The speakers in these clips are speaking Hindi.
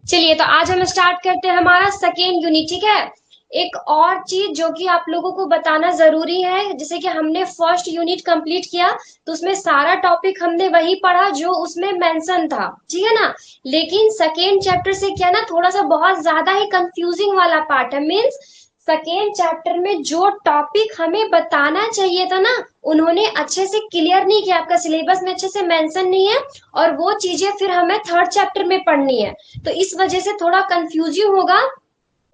चलिए तो आज हम स्टार्ट करते हैं हमारा सेकेंड यूनिट। ठीक है। एक और चीज जो कि आप लोगों को बताना जरूरी है, जैसे कि हमने फर्स्ट यूनिट कंप्लीट किया तो उसमें सारा टॉपिक हमने वही पढ़ा जो उसमें मेंशन था, ठीक है ना। लेकिन सेकेंड चैप्टर से क्या ना, थोड़ा सा बहुत ज्यादा ही कंफ्यूजिंग वाला पार्ट है। मीन्स सेकेंड चैप्टर में जो टॉपिक हमें बताना चाहिए था ना, उन्होंने अच्छे से क्लियर नहीं किया, आपका सिलेबस में अच्छे से मेंशन नहीं है। और वो चीजें फिर हमें थर्ड चैप्टर में पढ़नी है, तो इस वजह से थोड़ा कंफ्यूजिंग होगा।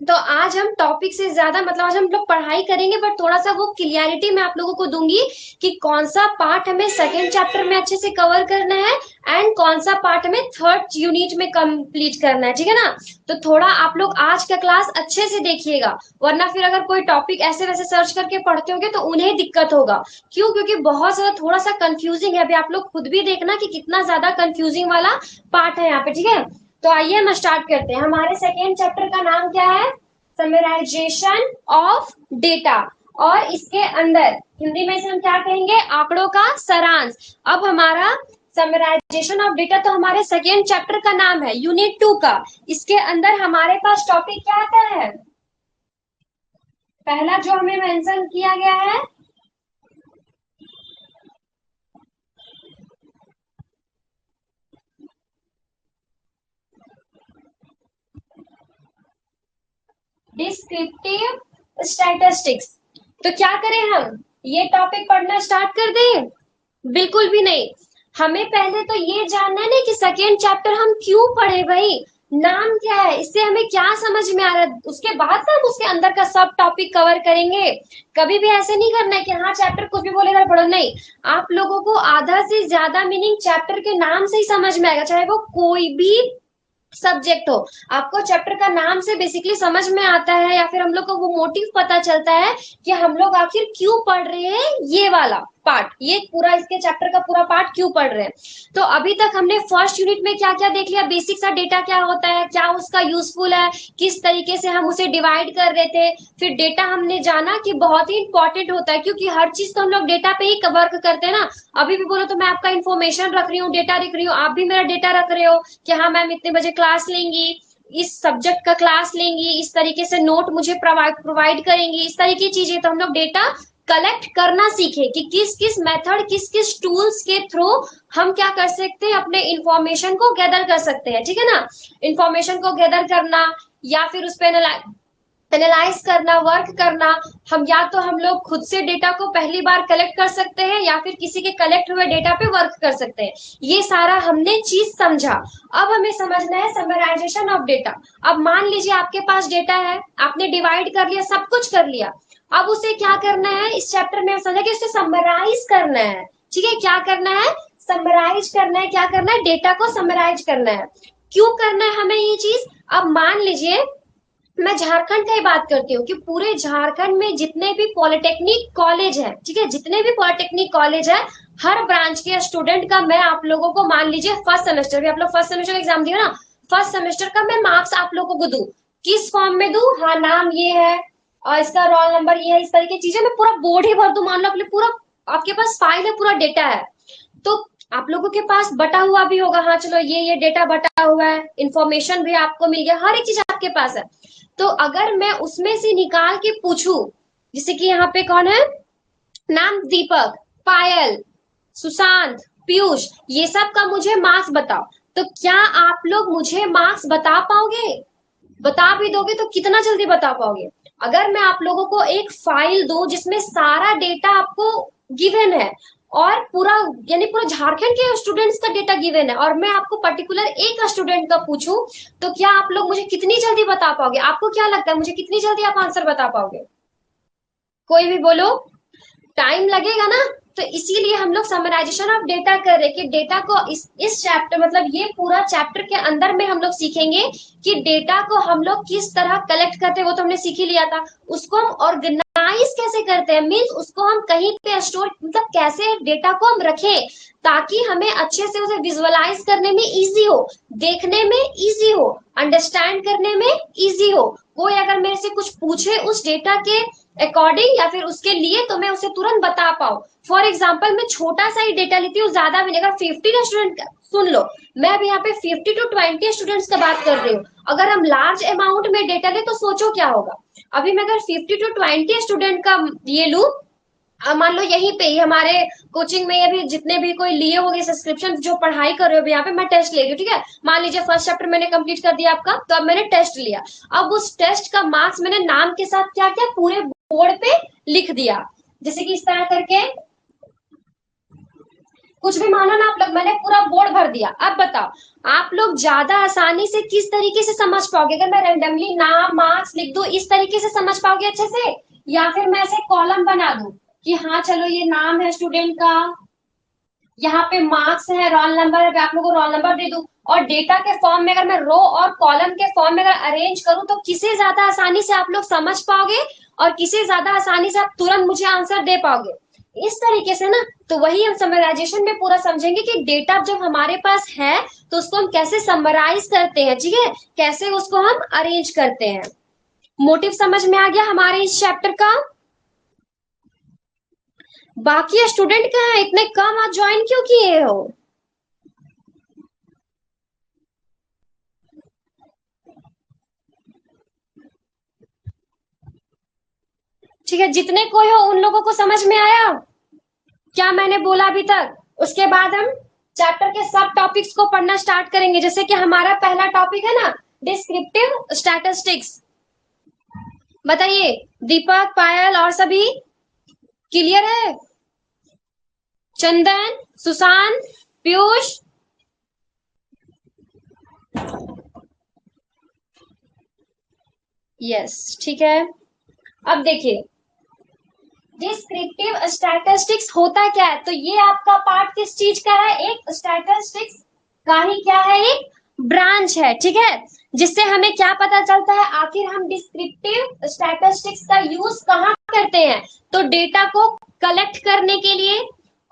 तो आज हम टॉपिक से ज्यादा मतलब आज हम लोग पढ़ाई करेंगे, बट थोड़ा सा वो क्लियरिटी मैं आप लोगों को दूंगी कि कौन सा पार्ट हमें सेकेंड चैप्टर में अच्छे से कवर करना है एंड कौन सा पार्ट हमें थर्ड यूनिट में कंप्लीट करना है, ठीक है ना। तो थोड़ा आप लोग आज का क्लास अच्छे से देखिएगा, वरना फिर अगर कोई टॉपिक ऐसे वैसे सर्च करके पढ़ते होंगे तो उन्हें दिक्कत होगा। क्यों? क्योंकि बहुत ज्यादा थोड़ा सा कंफ्यूजिंग है। अभी आप लोग खुद भी देखना कि कितना ज्यादा कंफ्यूजिंग वाला पार्ट है यहाँ पे, ठीक है। तो आइए हम स्टार्ट करते हैं। हमारे सेकेंड चैप्टर का नाम क्या है? Summarization of data. और इसके अंदर हिंदी में इसे हम क्या कहेंगे? आंकड़ों का सारांश। अब हमारा समराइजेशन ऑफ डेटा तो हमारे सेकेंड चैप्टर का नाम है, यूनिट 2 का। इसके अंदर हमारे पास टॉपिक क्या आता है? पहला जो हमें मेंशन किया गया है, डिस्क्रिप्टिव स्टैटिस्टिक्स। तो क्या करें हम? ये टॉपिक पढ़ना स्टार्ट कर दें? बिल्कुल भी नहीं। हमें पहले तो ये जानना है ना कि सेकेंड चैप्टर हम क्यों पढ़े भाई। नाम क्या है, इससे हमें क्या समझ में आ रहा है, उसके बाद ना हम उसके अंदर का सब टॉपिक कवर करेंगे। कभी भी ऐसे नहीं करना है कि हाँ चैप्टर कुछ भी बोलेगा पढ़ो, नहीं। आप लोगों को आधा से ज्यादा मीनिंग चैप्टर के नाम से ही समझ में आएगा, चाहे वो कोई भी सब्जेक्ट हो। आपको चैप्टर का नाम से बेसिकली समझ में आता है, या फिर हम लोग को वो मोटिव पता चलता है कि हम लोग आखिर क्यों पढ़ रहे हैं ये वाला पार्ट, ये पूरा इसके चैप्टर का पूरा पार्ट क्यों पढ़ रहे हैं। तो अभी तक हमने फर्स्ट यूनिट में क्या क्या देख लिया? बेसिक सा डेटा क्या होता है, क्या उसका यूजफुल है, किस तरीके से हम उसे डिवाइड कर रहे थे। फिर डेटा हमने जाना कि बहुत ही इंपॉर्टेंट होता है, क्योंकि हर चीज तो हम लोग डेटा पे ही वर्क करते हैं ना। अभी भी बोलो तो मैं आपका इन्फॉर्मेशन रख रही हूँ, डेटा रख रही हूँ, आप भी मेरा डेटा रख रहे हो कि हाँ मैम इतने बजे क्लास लेंगी, इस सब्जेक्ट का क्लास लेंगी, इस तरीके से नोट मुझे प्रोवाइड करेंगी, इस तरीके की चीजें। तो हम लोग डेटा कलेक्ट करना सीखे कि किस किस मेथड, किस किस टूल्स के थ्रू हम क्या कर सकते हैं, अपने इंफॉर्मेशन को गैदर कर सकते हैं, ठीक है ना। इंफॉर्मेशन को गैदर करना या फिर उस पर एनालाइज करना, वर्क करना। हम लोग खुद से डेटा को पहली बार कलेक्ट कर सकते हैं या फिर किसी के कलेक्ट हुए डेटा पे वर्क कर सकते हैं। ये सारा हमने चीज समझा। अब हमें समझना है समराइजेशन ऑफ डेटा। अब मान लीजिए आपके पास डेटा है, आपने डिवाइड कर लिया, सब कुछ कर लिया। अब उसे क्या करना है? इस चैप्टर में समझा कि उसे समराइज करना है, ठीक है। क्या करना है? समराइज करना है। क्या करना है? डेटा को समराइज करना है। क्यों करना है हमें ये चीज? अब मान लीजिए मैं झारखंड का ही बात करती हूँ कि पूरे झारखंड में जितने भी पॉलिटेक्निक कॉलेज है, ठीक है, जितने भी पॉलिटेक्निक कॉलेज है, हर ब्रांच के स्टूडेंट का मैं आप लोगों को, मान लीजिए फर्स्ट सेमेस्टर भी, आप लोग फर्स्ट सेमेस्टर एग्जाम दिए ना, फर्स्ट सेमेस्टर का मैं मार्क्स आप लोगों को दूं। किस फॉर्म में दूं? हाँ, नाम ये है और इसका रोल नंबर ये है, इस तरह की चीजें मैं पूरा बोर्ड ही भर दूं। मान लो अपने पूरा आपके पास फाइल है, पूरा डेटा है, तो आप लोगों के पास बटा हुआ भी होगा। हाँ चलो, ये डेटा बटा हुआ है, इंफॉर्मेशन भी आपको मिल गया, हर एक चीज आपके पास है। तो अगर मैं उसमें से निकाल के पूछूं, जैसे कि यहाँ पे कौन है, नाम दीपक, पायल, सुशांत, पीयूष, ये सब का मुझे मार्क्स बताओ, तो क्या आप लोग मुझे मार्क्स बता पाओगे? बता भी दोगे तो कितना जल्दी बता पाओगे? अगर मैं आप लोगों को एक फाइल दूं जिसमें सारा डेटा आपको गिवन है, और पूरा यानी पूरा झारखंड के स्टूडेंट्स का डेटा गिवन है, और मैं आपको पर्टिकुलर एक स्टूडेंट का पूछूं, तो क्या आप लोग मुझे कितनी जल्दी बता पाओगे? आपको क्या लगता है मुझे कितनी जल्दी आप आंसर बता पाओगे? कोई भी बोलो। टाइम लगेगा ना। तो इसीलिए हम लोग समराइजेशन ऑफ डेटा कर रहे हैं कि डेटा को इस चैप्टर मतलब ये पूरा चैप्टर के अंदर में हम लोग सीखेंगे कि डेटा को हम लोग किस तरह कलेक्ट करते हैं, वो तो हमने सीख ही लिया था। उसको हम ऑर्गेनाइज कैसे करते हैं, मीन्स उसको हम कहीं पे स्टोर, मतलब कैसे डेटा को हम रखें ताकि हमें अच्छे से उसे विजुअलाइज करने में इजी हो, देखने में इजी हो, अंडरस्टैंड करने में इजी हो। कोई अगर मेरे से कुछ पूछे उस डेटा के अकॉर्डिंग या फिर उसके लिए तो मैं उसे तुरंत बता पाऊं। फॉर एग्जाम्पल मैं छोटा सा ही डेटा लेती हूँ, ज्यादा भी नहीं। अगर 50 स्टूडेंट, सुन लो, मैं अभी यहाँ पे 50 to 20 स्टूडेंट्स का बात कर रही हूँ। अगर हम लार्ज अमाउंट में डेटा ले तो सोचो क्या होगा। अभी मैं अगर 50 to 20 स्टूडेंट का ये लू, मान लो यहीं पे ही हमारे कोचिंग में अभी जितने भी कोई लिए होंगे सब्सक्रिप्शन, जो पढ़ाई कर रहे हो, यहाँ पे मैं टेस्ट ले रही हूँ, ठीक है। मान लीजिए फर्स्ट चैप्टर मैंने कंप्लीट कर दिया आपका, तो अब मैंने टेस्ट लिया। अब उस टेस्ट का मार्क्स मैंने नाम के साथ क्या क्या पूरे बोर्ड पे लिख दिया, जैसे कि इस तरह करके कुछ भी मानो ना आप लोग, मैंने पूरा बोर्ड भर दिया। अब बताओ आप लोग ज्यादा आसानी से किस तरीके से समझ पाओगे? अगर मैं रैंडमली नाम मार्क्स लिख दूं, इस तरीके से समझ पाओगे अच्छे से, या फिर मैं ऐसे कॉलम बना दूं कि हाँ चलो ये नाम है स्टूडेंट का, यहाँ पे मार्क्स है, रोल नंबर है, आप लोगों को रोल नंबर दे दूं, और डेटा के फॉर्म में अगर मैं रो और कॉलम के फॉर्म में अगर अरेंज करूं, तो किसे ज्यादा आसानी से आप लोग समझ पाओगे और किसे ज्यादा आसानी से आप तुरंत मुझे आंसर दे पाओगे? इस तरीके से ना। तो वही हम समराइजेशन में पूरा समझेंगे कि डेटा जब हमारे पास है तो उसको हम कैसे समराइज करते हैं, ठीक है, कैसे उसको हम अरेंज करते हैं। मोटिव समझ में आ गया हमारे इस चैप्टर का? बाकी स्टूडेंट कहाँ है? इतने कम आज ज्वाइन क्यों किए हो? ठीक है, जितने कोई हो उन लोगों को समझ में आया क्या मैंने बोला अभी तक? उसके बाद हम चैप्टर के सब टॉपिक्स को पढ़ना स्टार्ट करेंगे। जैसे कि हमारा पहला टॉपिक है ना, डिस्क्रिप्टिव स्टैटिस्टिक्स। बताइए दीपक, पायल और सभी क्लियर है? चंदन, सुशांत, पीयूष, यस, ठीक है। अब देखिए डिस्क्रिप्टिव स्टैटिस्टिक्स होता क्या है। तो ये आपका पार्ट किस चीज का है? एक स्टैटिस्टिक्स का ही क्या है, एक ब्रांच है, ठीक है। जिससे हमें क्या पता चलता है, आखिर हम डिस्क्रिप्टिव स्टैटिस्टिक्स का यूज कहाँ करते हैं? तो डेटा को कलेक्ट करने के लिए,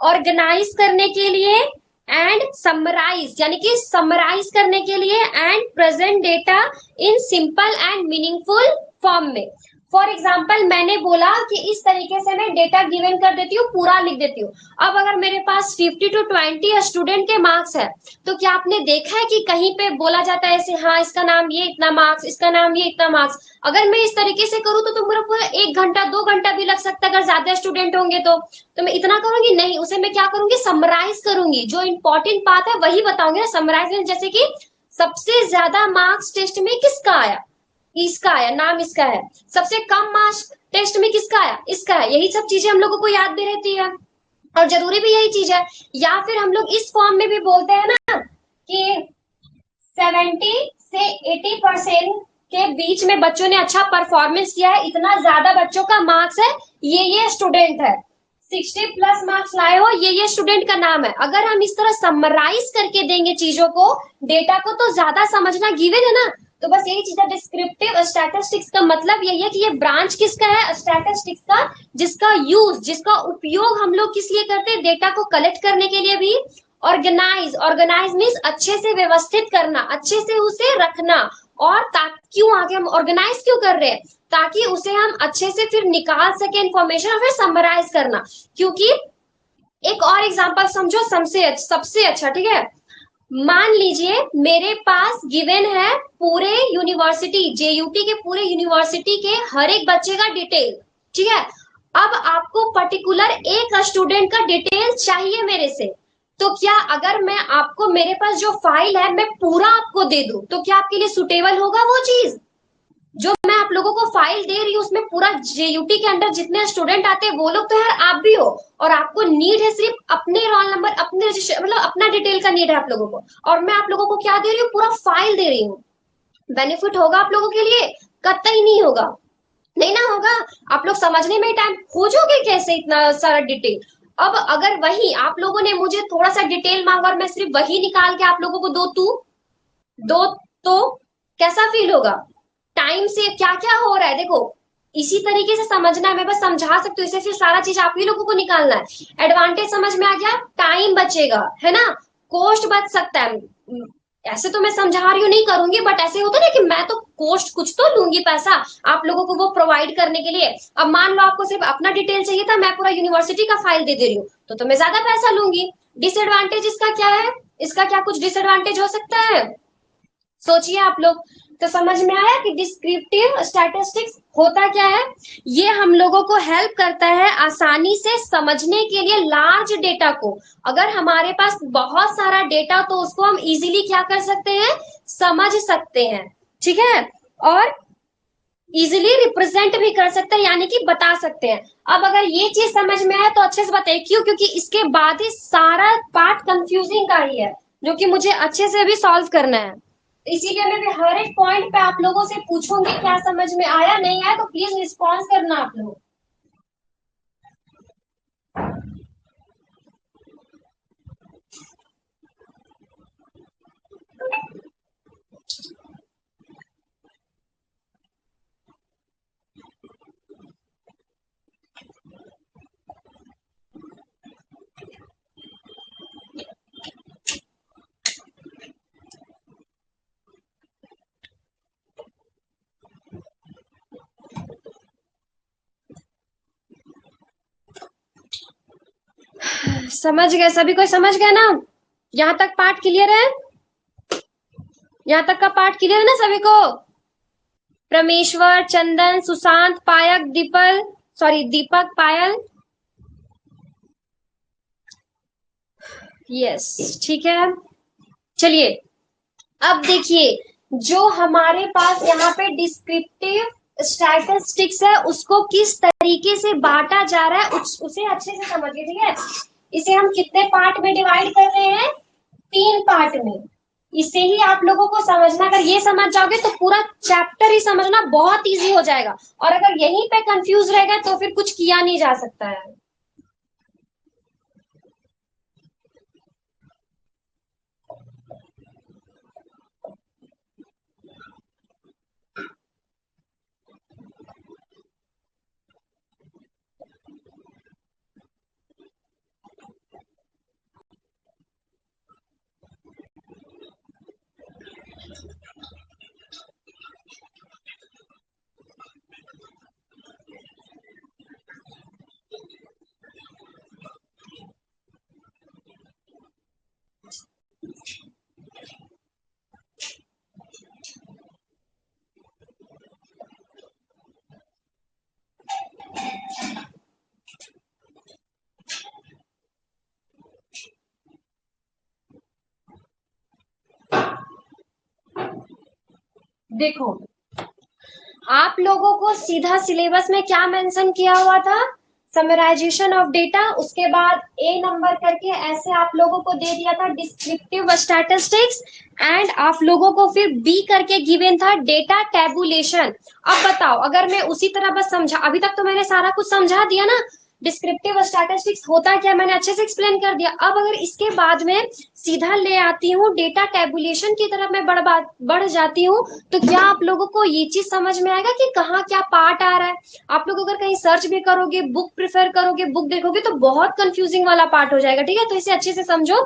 ऑर्गेनाइज करने के लिए, एंड समराइज यानी कि समराइज करने के लिए, and present data in simple and meaningful form में। फॉर एग्जाम्पल मैंने बोला कि इस तरीके से मैं डेटा गिवन कर देती हूँ, पूरा लिख देती हूँ। अब अगर मेरे पास 50 to 20 स्टूडेंट के मार्क्स है, तो क्या आपने देखा है कि कहीं पे बोला जाता है ऐसे, हाँ इसका नाम ये इतना मार्क्स, इसका नाम ये इतना मार्क्स? अगर मैं इस तरीके से करूँ तो मेरा पूरा 1 घंटा 2 घंटा भी लग सकता है, अगर ज्यादा स्टूडेंट होंगे तो मैं इतना करूंगी नहीं, उसे मैं क्या करूंगी, समराइज करूंगी। जो इंपॉर्टेंट बात है वही बताऊंगी ना। समराइज जैसे कि सबसे ज्यादा मार्क्स टेस्ट में किसका आया, इसका आया, नाम इसका है। सबसे कम मार्क्स टेस्ट में किसका आया, इसका है। यही सब चीजें हम लोगों को याद भी रहती है, और जरूरी भी यही चीज है। या फिर हम लोग इस फॉर्म में भी बोलते हैं ना कि 70 से 80% के बीच में बच्चों ने अच्छा परफॉर्मेंस किया है, इतना ज्यादा बच्चों का मार्क्स है, ये स्टूडेंट है। 60+ मार्क्स लाए हो, ये स्टूडेंट का नाम है। अगर हम इस तरह समराइज करके देंगे चीजों को, डेटा को, तो ज्यादा समझना गिवन है ना। तो बस यही चीज है डिस्क्रिप्टिव स्टैटिस्टिक्स का मतलब यही है कि ये ब्रांच किसका है, स्टैटिस्टिक्स का, जिसका यूज, जिसका उपयोग हम लोग किस लिए करते हैं, डेटा को कलेक्ट करने के लिए भी, ऑर्गेनाइज, ऑर्गेनाइज मीन्स अच्छे से व्यवस्थित करना, अच्छे से उसे रखना। और क्यों आगे हम ऑर्गेनाइज क्यों कर रहे हैं, ताकि उसे हम अच्छे से फिर निकाल सके इंफॉर्मेशन, और फिर समराइज करना। क्योंकि एक और एग्जांपल समझो, सबसे सबसे अच्छा, ठीक है। मान लीजिए मेरे पास गिवन है पूरे यूनिवर्सिटी, जेयूटी के पूरे यूनिवर्सिटी के हर एक बच्चे का डिटेल, ठीक है। अब आपको पर्टिकुलर एक स्टूडेंट का डिटेल चाहिए मेरे से, तो क्या अगर मैं आपको, मेरे पास जो फाइल है मैं पूरा आपको दे दूं, तो क्या आपके लिए सुटेबल होगा वो चीज? जो मैं आप लोगों को फाइल दे रही हूँ उसमें पूरा जेयूटी के अंदर जितने स्टूडेंट आते हैं वो लोग तो यार आप भी हो, और आपको नीड है सिर्फ अपने रोल नंबर, अपने मतलब अपना डिटेल का नीड है आप लोगों को, और मैं आप लोगों को क्या दे रही हूँ, पूरा फाइल दे रही हूँ। बेनिफिट होगा आप लोगों के लिए? कतई नहीं होगा, नहीं ना होगा। आप लोग समझने में टाइम खोजोगे कैसे इतना सारा डिटेल? अब अगर वही आप लोगों ने मुझे थोड़ा सा डिटेल मांगा और मैं सिर्फ वही निकाल के आप लोगों को दो तो कैसा फील होगा? टाइम से क्या क्या हो रहा है देखो, इसी तरीके से समझना है। मैं बस समझा सकती हूँ, इसे फिर सारा चीज आप ही लोगों को निकालना है। एडवांटेज समझ में आ गया, टाइम बचेगा, है ना, कॉस्ट बच सकता है, ऐसे तो मैं समझा रही हूँ नहीं करूंगी, बट ऐसे होता ना कि मैं तो कॉस्ट कुछ तो लूंगी पैसा आप लोगों को वो प्रोवाइड करने के लिए। अब मान लो आपको सिर्फ अपना डिटेल चाहिए था, मैं पूरा यूनिवर्सिटी का फाइल दे रही हूँ, तो मैं ज्यादा पैसा लूंगी। डिसएडवांटेज इसका क्या है? इसका क्या कुछ डिसएडवांटेज हो सकता है? सोचिए आप लोग। तो समझ में आया कि डिस्क्रिप्टिव स्टैटिस्टिक्स होता क्या है? ये हम लोगों को हेल्प करता है आसानी से समझने के लिए लार्ज डेटा को। अगर हमारे पास बहुत सारा डेटा तो उसको हम इजीली क्या कर सकते हैं, समझ सकते हैं, ठीक है। और इजिली रिप्रेजेंट भी कर सकते हैं, यानी कि बता सकते हैं। अब अगर ये चीज समझ में आए तो अच्छे से बताइए क्यों, क्योंकि इसके बाद ही सारा पार्ट कंफ्यूजिंग का ही है, जो कि मुझे अच्छे से भी सॉल्व करना है। इसीलिए मैं भी हर एक पॉइंट पे आप लोगों से पूछूंगी क्या समझ में आया नहीं आया, तो प्लीज रिस्पॉन्स करना आप लोग। समझ गए सभी, कोई समझ गया ना? यहाँ तक पार्ट क्लियर है? यहाँ तक का पार्ट क्लियर है ना सभी को? परमेश्वर, चंदन, सुशांत, पायक, दीपल, सॉरी दीपक, पायल। यस, ठीक है। चलिए, अब देखिए, जो हमारे पास यहाँ पे डिस्क्रिप्टिव स्टैटिस्टिक्स है उसको किस तरीके से बांटा जा रहा है उसे अच्छे से समझिए, ठीक है। इसे हम कितने पार्ट में डिवाइड कर रहे हैं? 3 पार्ट में। इसे ही आप लोगों को समझना, अगर ये समझ जाओगे तो पूरा चैप्टर ही समझना बहुत इजी हो जाएगा, और अगर यहीं पे कंफ्यूज रहेगा तो फिर कुछ किया नहीं जा सकता है। देखो, आप लोगों को सीधा सिलेबस में क्या मेंशन किया हुआ था? समराइजेशन ऑफ डेटा, उसके बाद ए नंबर करके ऐसे आप लोगों को दे दिया था डिस्क्रिप्टिव स्टैटिस्टिक्स, एंड आप लोगों को फिर बी करके गिवन था डेटा टेबुलेशन। अब बताओ, अगर मैं उसी तरह बस समझा, अभी तक तो मैंने सारा कुछ समझा दिया ना, डिस्क्रिप्टिव स्टैटिस्टिक्स होता क्या मैंने अच्छे से एक्सप्लेन कर दिया। अब अगर इसके बाद में सीधा ले आती हूँ डेटा टेबुलेशन की तरफ मैं बढ़ जाती हूँ, तो क्या आप लोगों को ये चीज समझ में आएगा कि कहाँ क्या पार्ट आ रहा है? आप लोग अगर कहीं सर्च भी करोगे, बुक प्रेफर करोगे, बुक देखोगे, तो बहुत कंफ्यूजिंग वाला पार्ट हो जाएगा, ठीक है। तो इसे अच्छे से समझो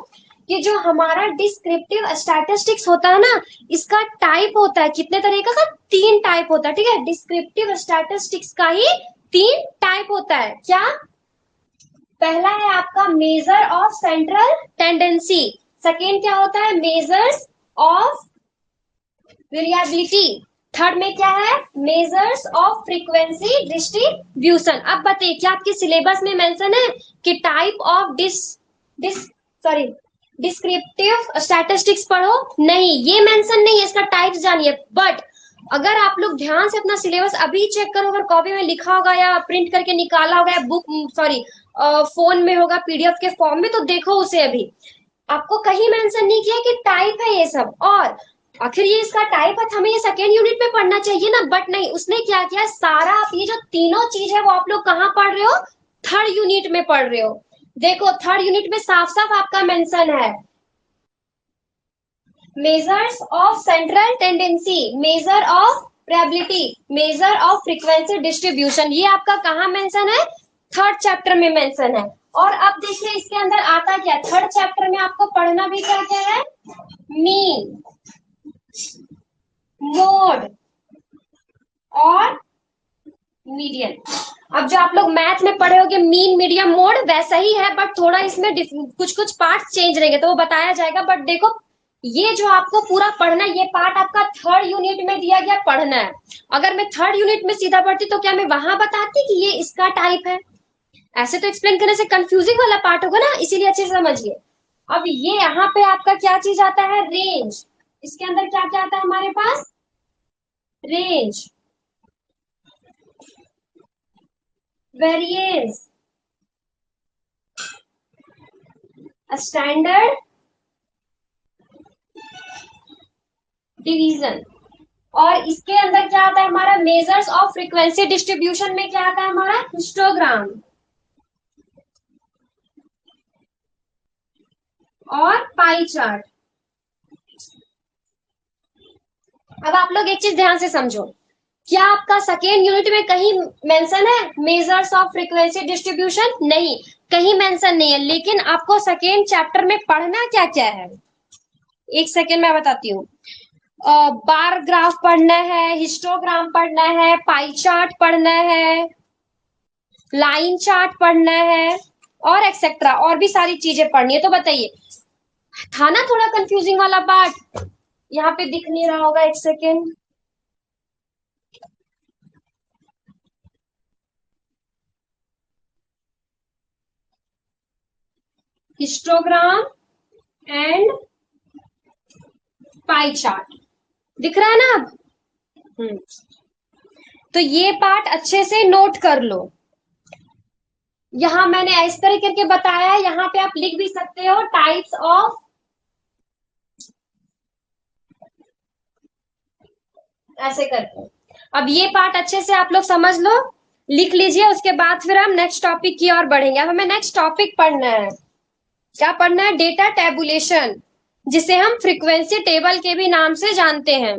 कि जो हमारा डिस्क्रिप्टिव स्टैटिस्टिक्स होता है ना, इसका टाइप होता है कितने तरीके का? 3 टाइप होता है, ठीक है। डिस्क्रिप्टिव स्टैटिस्टिक्स का ही 3 टाइप होता है। क्या? पहला है आपका measure of central tendency. Second क्या होता है? Measures of variability. थर्ड में क्या है? Measures of frequency distribution. अब बताइए, क्या आपके सिलेबस में मेंशन है कि type of dis dis sorry descriptive statistics पढ़ो? नहीं, ये मेंशन नहीं है, इसका टाइप्स जानिए। बट अगर आप लोग ध्यान से अपना सिलेबस अभी चेक करो, अगर कॉपी में लिखा होगा या प्रिंट करके निकाला होगा, बुक सॉरी फोन में होगा पीडीएफ के फॉर्म में, तो देखो उसे। अभी आपको कहीं मेंशन नहीं किया कि टाइप है ये सब, और आखिर ये इसका टाइप है, हमें ये सेकेंड यूनिट में पढ़ना चाहिए ना, बट नहीं, उसने क्या किया, सारा आप ये जो तीनों चीज है वो आप लोग कहाँ पढ़ रहे हो? थर्ड यूनिट में पढ़ रहे हो। देखो, थर्ड यूनिट में साफ साफ आपका मेंशन है measures of central tendency, measure of probability, measure of frequency distribution. ये आपका कहाँ मेंशन है? थर्ड चैप्टर में मेंशन है। और अब देखिए इसके अंदर आता क्या, थर्ड चैप्टर में आपको पढ़ना भी क्या क्या है, मीन, मोड और मीडियन। अब जो आप लोग मैथ में पढ़े होगे मीन मीडियम मोड वैसा ही है, बट थोड़ा इसमें कुछ कुछ पार्ट चेंज रहेंगे तो वो बताया जाएगा। बट देखो ये जो आपको पूरा पढ़ना है, ये पार्ट आपका थर्ड यूनिट में दिया गया पढ़ना है। अगर मैं थर्ड यूनिट में सीधा पढ़ती तो क्या मैं वहां बताती कि ये इसका टाइप है, ऐसे तो एक्सप्लेन करने से कंफ्यूजिंग वाला पार्ट होगा ना, इसीलिए अच्छे से समझिए। अब ये यहाँ पे आपका क्या चीज आता है, रेंज। इसके अंदर क्या क्या आता है हमारे पास, रेंज, वेरिएंस, स्टैंडर्ड डिवीजन। और इसके अंदर क्या आता है हमारा, मेजर्स ऑफ फ्रीक्वेंसी डिस्ट्रीब्यूशन में क्या आता है हमारा, हिस्टोग्राम और पाई चार्ट। अब आप लोग एक चीज ध्यान से समझो, क्या आपका सेकेंड यूनिट में कहीं मेंशन है मेजर्स ऑफ फ्रीक्वेंसी डिस्ट्रीब्यूशन, नहीं, कहीं मेंशन नहीं है। लेकिन आपको सेकेंड चैप्टर में पढ़ना क्या क्या है, एक सेकेंड मैं बताती हूँ। बार ग्राफ पढ़ना है, हिस्टोग्राम पढ़ना है, पाई चार्ट पढ़ना है, लाइन चार्ट पढ़ना है और एक्सेट्रा और भी सारी चीजें पढ़नी है। तो बताइए, था ना थोड़ा कंफ्यूजिंग वाला पार्ट, यहाँ पे दिख नहीं रहा होगा, एक second. Histogram and pie chart दिख रहा है ना अब। हम्म, तो ये पार्ट अच्छे से नोट कर लो। यहाँ मैंने इस तरह करके बताया है, यहाँ पे आप लिख भी सकते हो टाइप्स ऑफ, ऐसे करके। अब ये पार्ट अच्छे से आप लोग समझ लो, लिख लीजिए, उसके बाद फिर हम नेक्स्ट टॉपिक की ओर बढ़ेंगे। अब हमें नेक्स्ट टॉपिक पढ़ना है, क्या पढ़ना है, डेटा टेबुलेशन, जिसे हम फ्रीक्वेंसी टेबल के भी नाम से जानते हैं।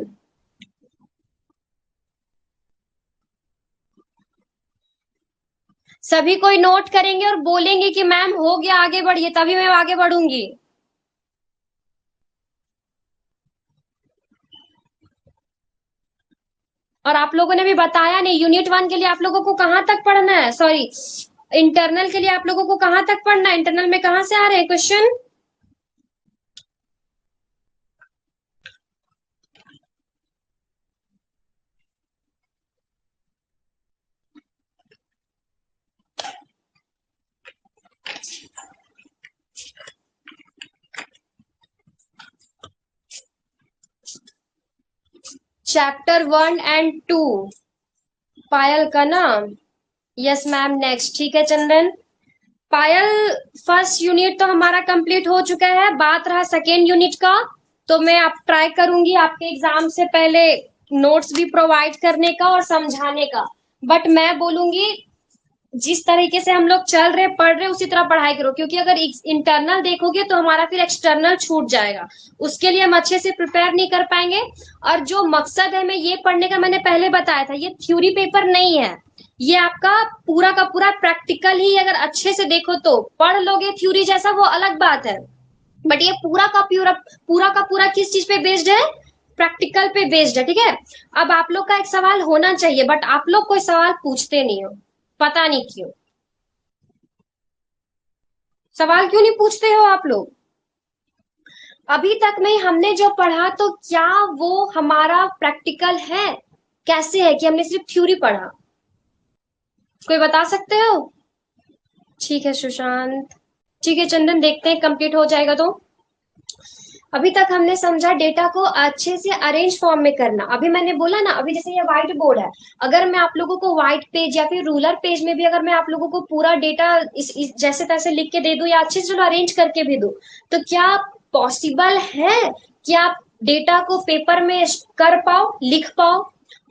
सभी कोई नोट करेंगे और बोलेंगे कि मैम हो गया, आगे बढ़िए, तभी मैं आगे बढ़ूंगी। और आप लोगों ने भी बताया नहीं, यूनिट वन के लिए आप लोगों को कहाँ तक पढ़ना है, सॉरी इंटरनल के लिए आप लोगों को कहाँ तक पढ़ना है, इंटरनल में कहाँ से आ रहे हैं क्वेश्चन। चैप्टर 1 और 2, पायल का नाम, यस मैम, नेक्स्ट, ठीक है चंदन। पायल, फर्स्ट यूनिट तो हमारा कंप्लीट हो चुका है, बात रहा सेकेंड यूनिट का। तो मैं आप ट्राई करूंगी आपके एग्जाम से पहले नोट्स भी प्रोवाइड करने का और समझाने का। बट मैं बोलूंगी जिस तरीके से हम लोग चल रहे पढ़ रहे उसी तरह पढ़ाई करो, क्योंकि अगर इंटरनल देखोगे तो हमारा फिर एक्सटर्नल छूट जाएगा, उसके लिए हम अच्छे से प्रिपेयर नहीं कर पाएंगे। और जो मकसद है मैं ये पढ़ने का, मैंने पहले बताया था, ये थ्योरी पेपर नहीं है, ये आपका पूरा का पूरा प्रैक्टिकल ही। अगर अच्छे से देखो तो पढ़ लोगे थ्योरी जैसा, वो अलग बात है, बट ये पूरा का पूरा किस चीज पे बेस्ड है, प्रैक्टिकल पे बेस्ड है, ठीक है। अब आप लोग का एक सवाल होना चाहिए, बट आप लोग कोई सवाल पूछते नहीं हो, पता नहीं क्यों, सवाल क्यों नहीं पूछते हो आप लोग। अभी तक में हमने जो पढ़ा तो क्या वो हमारा प्रैक्टिकल है, कैसे है कि हमने सिर्फ थ्योरी पढ़ा, कोई बता सकते हो। ठीक है सुशांत, ठीक है चंदन, देखते हैं कंप्लीट हो जाएगा तो। अभी तक हमने समझा डेटा को अच्छे से अरेंज फॉर्म में करना। अभी मैंने बोला ना, अभी जैसे ये व्हाइट बोर्ड है, अगर मैं आप लोगों को व्हाइट पेज या फिर रूलर पेज में भी अगर मैं आप लोगों को पूरा डेटा इस जैसे तैसे लिख के दे दूं या अच्छे से चलो अरेंज करके भी दूं, तो क्या पॉसिबल है कि आप डेटा को पेपर में कर पाओ, लिख पाओ,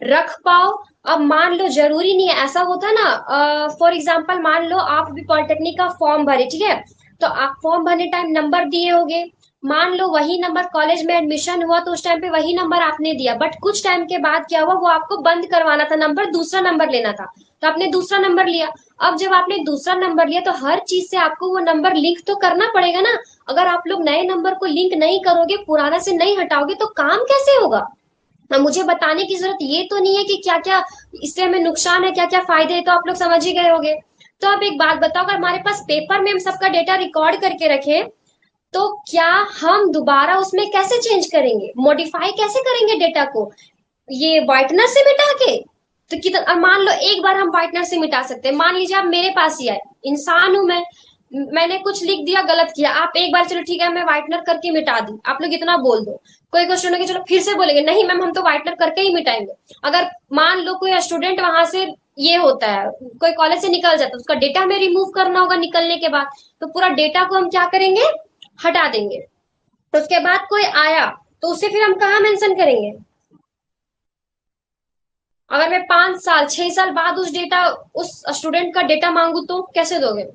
रख पाओ। अब मान लो, जरूरी नहीं है ऐसा होता ना, फॉर एग्जाम्पल मान लो आप भी पॉलिटेक्निक का फॉर्म भरे, ठीक है, तो आप फॉर्म भरने टाइम नंबर दिए होगे, मान लो वही नंबर कॉलेज में एडमिशन हुआ तो उस टाइम पे वही नंबर आपने दिया, बट कुछ टाइम के बाद क्या हुआ, वो आपको बंद करवाना था नंबर, दूसरा नंबर लेना था, तो आपने दूसरा नंबर लिया। अब जब आपने दूसरा नंबर लिया तो हर चीज से आपको वो नंबर लिंक तो करना पड़ेगा ना। अगर आप लोग नए नंबर को लिंक नहीं करोगे, पुराना से नहीं हटाओगे, तो काम कैसे होगा। अब मुझे बताने की जरूरत ये तो नहीं है कि क्या क्या इससे हमें नुकसान है, क्या क्या फायदे है, तो आप लोग समझ ही गए होंगे। तो अब एक बात बताओ, अगर हमारे पास पेपर में हम सबका डेटा रिकॉर्ड करके रखे, तो क्या हम दोबारा उसमें कैसे चेंज करेंगे, मॉडिफाई कैसे करेंगे डेटा को, ये व्हाइटनर से मिटा के। तो कितना, अब मान लो एक बार हम व्हाइटनर से मिटा सकते हैं, मान लीजिए आप मेरे पास ही आए, इंसान हूं मैंने कुछ लिख दिया, गलत किया, आप एक बार चलो ठीक है मैं व्हाइटनर करके मिटा दी, आप लोग इतना बोल दो, कोई क्वेश्चन होगा चलो फिर से बोलेंगे नहीं मैम हम तो व्हाइटनर करके ही मिटाएंगे। अगर मान लो कोई स्टूडेंट वहां से ये होता है, कोई कॉलेज से निकल जाता है, उसका डेटा हमें रिमूव करना होगा निकलने के बाद, तो पूरा डेटा को हम क्या करेंगे, हटा देंगे। तो उसके बाद कोई आया तो उसे फिर हम कहाँ मेंशन करेंगे। अगर मैं 5 साल 6 साल बाद उस डेटा, उस स्टूडेंट का डेटा मांगू तो कैसे दोगे,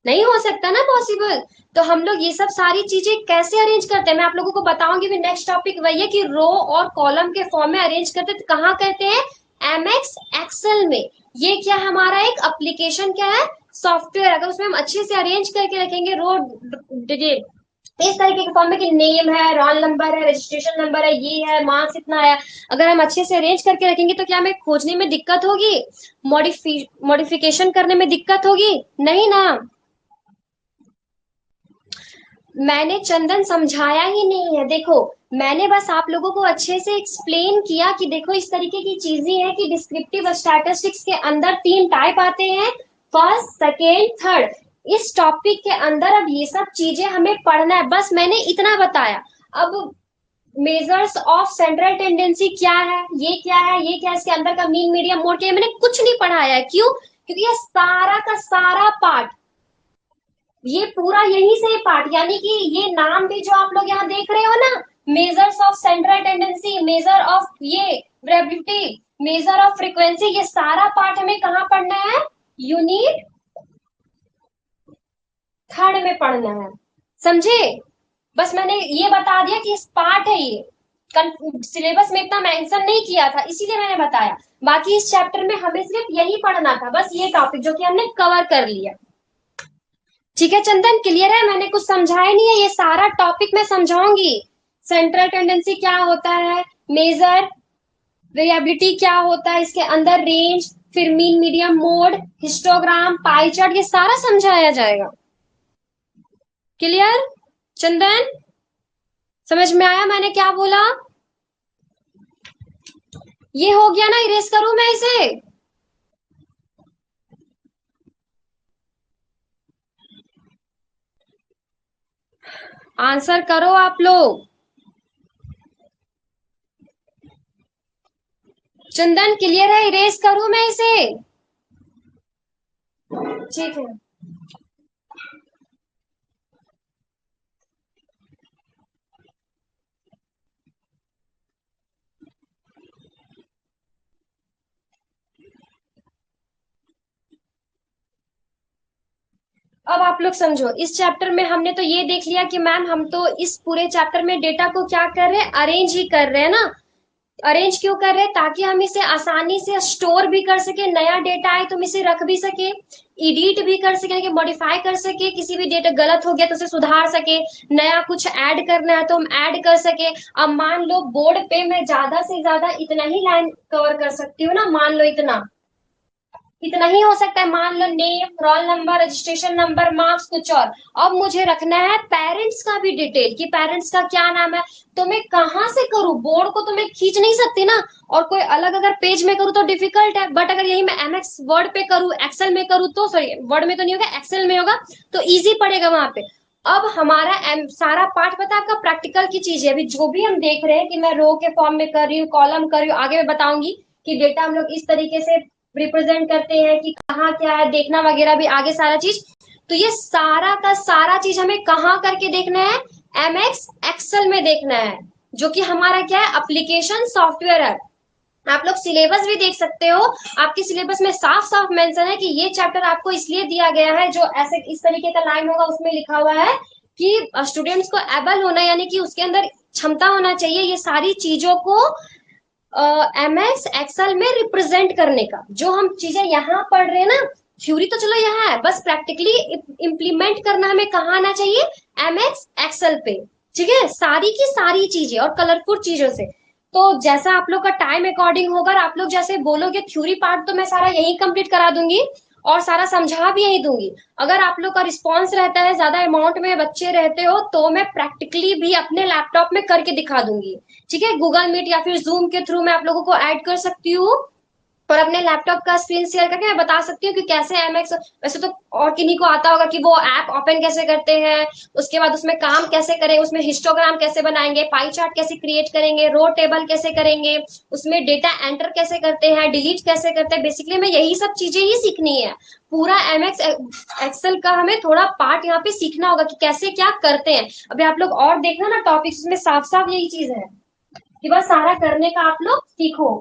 नहीं हो सकता ना पॉसिबल। तो हम लोग ये सब सारी चीजें कैसे अरेंज करते हैं, मैं आप लोगों को बताऊंगी भी। नेक्स्ट टॉपिक वही है कि रो और कॉलम के फॉर्म में अरेंज करते हैं, तो कहाँ करते हैं, एमएक्स एक्सेल में। ये क्या हमारा एक एप्लीकेशन क्या है, सॉफ्टवेयर, अगर उसमें हम अच्छे से अरेंज करके रखेंगे रो, इस तरीके के फॉर्म में कि नेम है, रोल नंबर है, रजिस्ट्रेशन नंबर है, ये है, मार्क्स इतना है, अगर हम अच्छे से अरेंज करके रखेंगे तो क्या हमें खोजने में दिक्कत होगी, मॉडिफिकेशन करने में दिक्कत होगी, नहीं ना। मैंने चंदन समझाया ही नहीं है, देखो मैंने बस आप लोगों को अच्छे से एक्सप्लेन किया कि देखो इस तरीके की चीजें हैं कि डिस्क्रिप्टिव स्टैटिस्टिक्स के अंदर 3 टाइप आते हैं, फर्स्ट सेकेंड थर्ड। इस टॉपिक के अंदर अब ये सब चीजें हमें पढ़ना है, बस मैंने इतना बताया। अब मेजर्स ऑफ सेंट्रल टेंडेंसी क्या है, ये क्या है, ये क्या है, इसके अंदर का मीन मीडियम मोड क्या है, मैंने कुछ नहीं पढ़ाया है, क्यों, क्योंकि ये सारा का सारा पार्ट, ये पूरा यही से पार्ट, यानी कि ये नाम भी जो आप लोग यहाँ देख रहे हो ना, measures of central tendency, measure of ये वेरिएबिलिटी, मेजर ऑफ फ्रीक्वेंसी, ये सारा पार्ट हमें कहाँ पढ़ना है, यूनिट थर्ड में पढ़ना है, समझे। बस मैंने ये बता दिया कि इस पार्ट है ये, सिलेबस में इतना मेंशन नहीं किया था इसीलिए मैंने बताया। बाकी इस चैप्टर में हमें सिर्फ यही पढ़ना था, बस ये टॉपिक जो कि हमने कवर कर लिया। ठीक है चंदन, क्लियर है, मैंने कुछ समझाया नहीं है, ये सारा टॉपिक मैं समझाऊंगी। सेंट्रल टेंडेंसी क्या होता है, मेजर, वेरिएबिलिटी क्या होता है, इसके अंदर रेंज, फिर mean medium mode, histogram, pie chart, ये सारा समझाया जाएगा। क्लियर चंदन, समझ में आया मैंने क्या बोला। ये हो गया ना, इरेज करूं मैं इसे, आंसर करो आप लोग। चंदन क्लियर है, इरेज करूं मैं इसे, ठीक है। अब आप लोग समझो, इस चैप्टर में हमने तो ये देख लिया कि मैम हम तो इस पूरे चैप्टर में डेटा को क्या कर रहे हैं, अरेंज ही कर रहे हैं ना। अरेंज क्यों कर रहे हैं, ताकि हम इसे आसानी से स्टोर भी कर सके, नया डेटा आए तो हम इसे रख भी सके, एडिट भी कर सके, कि मॉडिफाई कर सके, किसी भी डेटा गलत हो गया तो उसे सुधार सके, नया कुछ ऐड करना है तो हम ऐड कर सके। अब मान लो बोर्ड पे मैं ज्यादा से ज्यादा इतना ही लाइन कवर कर सकती हूँ ना, मान लो इतना ही हो सकता है, मान लो name, roll number, registration number, marks, कुछ और। अब मुझे रखना है पेरेंट्स का भी डिटेल, कि पेरेंट्स का क्या नाम है, तो मैं कहाँ से करूँ, बोर्ड को तो मैं खींच नहीं सकती ना, और कोई अलग अगर पेज में करूँ तो डिफिकल्ट है, बट अगर यही मैं एमएक्स वर्ड पे करूँ, एक्सेल में करूँ, तो सॉरी वर्ड में तो नहीं होगा, एक्सेल में होगा, तो इजी पड़ेगा वहां पे। अब हमारा सारा पार्ट पता है आपका, प्रैक्टिकल की चीज है, अभी जो भी हम देख रहे हैं कि मैं रो के फॉर्म में कर रही हूँ, कॉलम कर रही हूँ, आगे मैं बताऊंगी कि डेटा हम लोग इस तरीके से रिप्रेजेंट करते हैं कि कहाँ क्या है, देखना वगैरह भी आगे सारा चीज। तो ये सारा का सारा चीज हमें कहाँ करके देखना है, एमएक्स एक्सेल में देखना है, जो कि हमारा क्या है, एप्लीकेशन सॉफ्टवेयर है। आप लोग सिलेबस भी देख सकते हो, आपके सिलेबस में साफ साफ मेंशन है कि ये चैप्टर आपको इसलिए दिया गया है, जो ऐसे इस तरीके का लाइन होगा उसमें लिखा हुआ है कि स्टूडेंट्स को एबल होना यानी कि उसके अंदर क्षमता होना चाहिए ये सारी चीजों को एमएस एक्सेल में रिप्रेजेंट करने का। जो हम चीजें यहाँ पढ़ रहे हैं ना, थ्योरी तो चलो यहाँ है, बस प्रैक्टिकली इम्प्लीमेंट करना हमें कहाँ आना चाहिए, एमएस एक्सेल पे। ठीक है, सारी की सारी चीजें और कलरफुल चीजों से। तो जैसा आप लोग का टाइम अकॉर्डिंग होगा, आप लोग जैसे बोलोगे थ्योरी पार्ट तो मैं सारा यही कंप्लीट करा दूंगी और सारा समझा भी यही दूंगी। अगर आप लोग का रिस्पॉन्स रहता है, ज्यादा अमाउंट में बच्चे रहते हो, तो मैं प्रैक्टिकली भी अपने लैपटॉप में करके दिखा दूंगी। ठीक है, गूगल मीट या फिर जूम के थ्रू मैं आप लोगों को ऐड कर सकती हूँ और अपने लैपटॉप का स्क्रीन शेयर करके मैं बता सकती हूँ कि कैसे एमएक्स, वैसे तो और किन्हीं को आता होगा कि वो ऐप ओपन कैसे करते हैं, उसके बाद उसमें काम कैसे करें, उसमें हिस्टोग्राम कैसे बनाएंगे, पाई चार्ट कैसे क्रिएट करेंगे, रो टेबल कैसे करेंगे, उसमें डेटा एंटर कैसे करते हैं, डिलीट कैसे करते हैं। बेसिकली मैं यही सब चीजें ही सीखनी है। पूरा एमएक्स एक्सेल का हमें थोड़ा पार्ट यहाँ पे सीखना होगा कि कैसे क्या करते हैं। अभी आप लोग और देखना ना टॉपिक्स में साफ साफ यही चीज है कि बस सारा करने का आप लोग सीखो।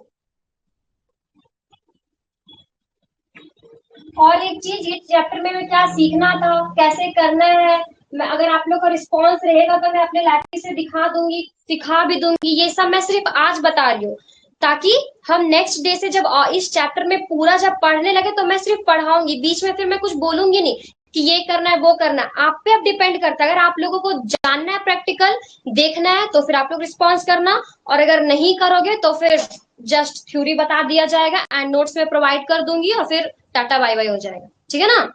और एक चीज इस चैप्टर में क्या सीखना था, कैसे करना है, मैं अगर आप लोग का रिस्पॉन्स रहेगा तो मैं अपने लैपटॉप से दिखा दूंगी, सिखा भी दूंगी। ये सब मैं सिर्फ आज बता रही हूँ ताकि हम नेक्स्ट डे से जब इस चैप्टर में पूरा जब पढ़ने लगे तो मैं सिर्फ पढ़ाऊंगी, बीच में फिर मैं कुछ बोलूंगी नहीं कि ये करना है वो करना है। आप पे अब डिपेंड करता है, अगर आप लोगों को जानना है प्रैक्टिकल देखना है तो फिर आप लोग रिस्पॉन्स करना, और अगर नहीं करोगे तो फिर जस्ट थ्योरी बता दिया जाएगा एंड नोट्स में प्रोवाइड कर दूंगी और फिर टाटा बाय बाय हो जाएगा। ठीक है ना।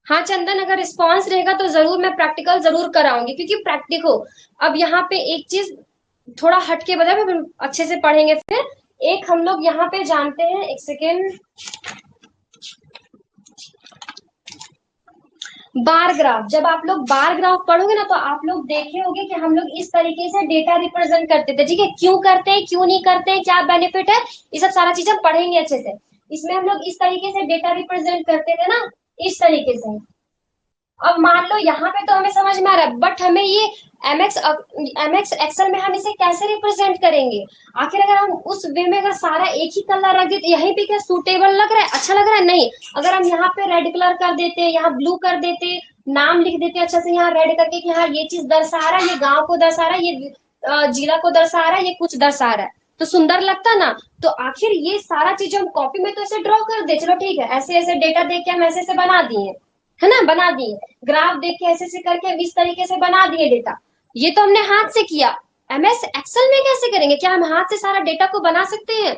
हाँ चंदन, अगर रिस्पॉन्स रहेगा तो जरूर मैं प्रैक्टिकल जरूर कराऊंगी, क्योंकि प्रैक्टिकल अब यहाँ पे एक चीज थोड़ा हटके बता, फिर अच्छे से पढ़ेंगे। फिर एक हम लोग यहाँ पे जानते हैं, एक सेकेंड, बार ग्राफ। जब आप लोग बार ग्राफ पढ़ोगे ना तो आप लोग देखे होंगे कि हम लोग इस तरीके से डेटा रिप्रेजेंट करते थे। ठीक है, क्यों करते हैं, क्यों नहीं करते हैं, क्या बेनिफिट है, ये सब सारा चीजें पढ़ेंगे अच्छे से। इसमें हम लोग इस तरीके से डेटा रिप्रेजेंट करते थे ना, इस तरीके से। अब मान लो यहाँ पे तो हमें समझ में आ रहा है, बट हमें ये एमएक्स एमएक्स एक्सेल में हम इसे कैसे रिप्रेजेंट करेंगे। आखिर अगर हम उस वे में अगर सारा एक ही कलर रख देते, यहीं पे क्या सूटेबल लग रहा है, अच्छा लग रहा है, नहीं। अगर हम यहाँ पे रेड कलर कर देते, यहाँ ब्लू कर देते, नाम लिख देते अच्छा से यहाँ रेड करके कि हाँ ये चीज दर्शा रहा है, ये गाँव को दर्शा रहा है, ये जिला को दर्शा रहा है, ये कुछ दर्शा रहा है, तो सुंदर लगता ना। तो आखिर ये सारा चीज हम कॉपी में तो ऐसे ड्रॉ कर दे, चलो ठीक है, ऐसे ऐसे डेटा देख के हम ऐसे ऐसे बना दिए, है ना, बना दिए। ग्राफ देख के ऐसे ऐसे करके इस तरीके से बना दिए डेटा। ये तो हमने हाथ से किया। एमएस एक्सेल में कैसे करेंगे, क्या हम हाथ से सारा डेटा को बना सकते हैं?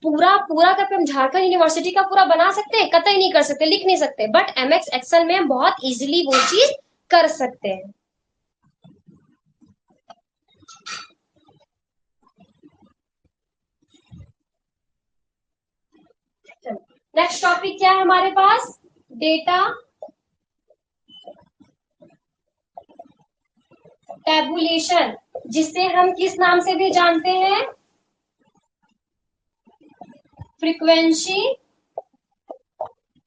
पूरा पूरा करके हम झारखंड यूनिवर्सिटी का पूरा बना सकते हैं? कतई नहीं कर सकते, लिख नहीं सकते, बट एमएस एक्सेल में हम बहुत इजीली वो चीज कर सकते हैं। नेक्स्ट टॉपिक क्या है हमारे पास, डेटा टेबुलेशन, जिसे हम किस नाम से भी जानते हैं, फ्रीक्वेंसी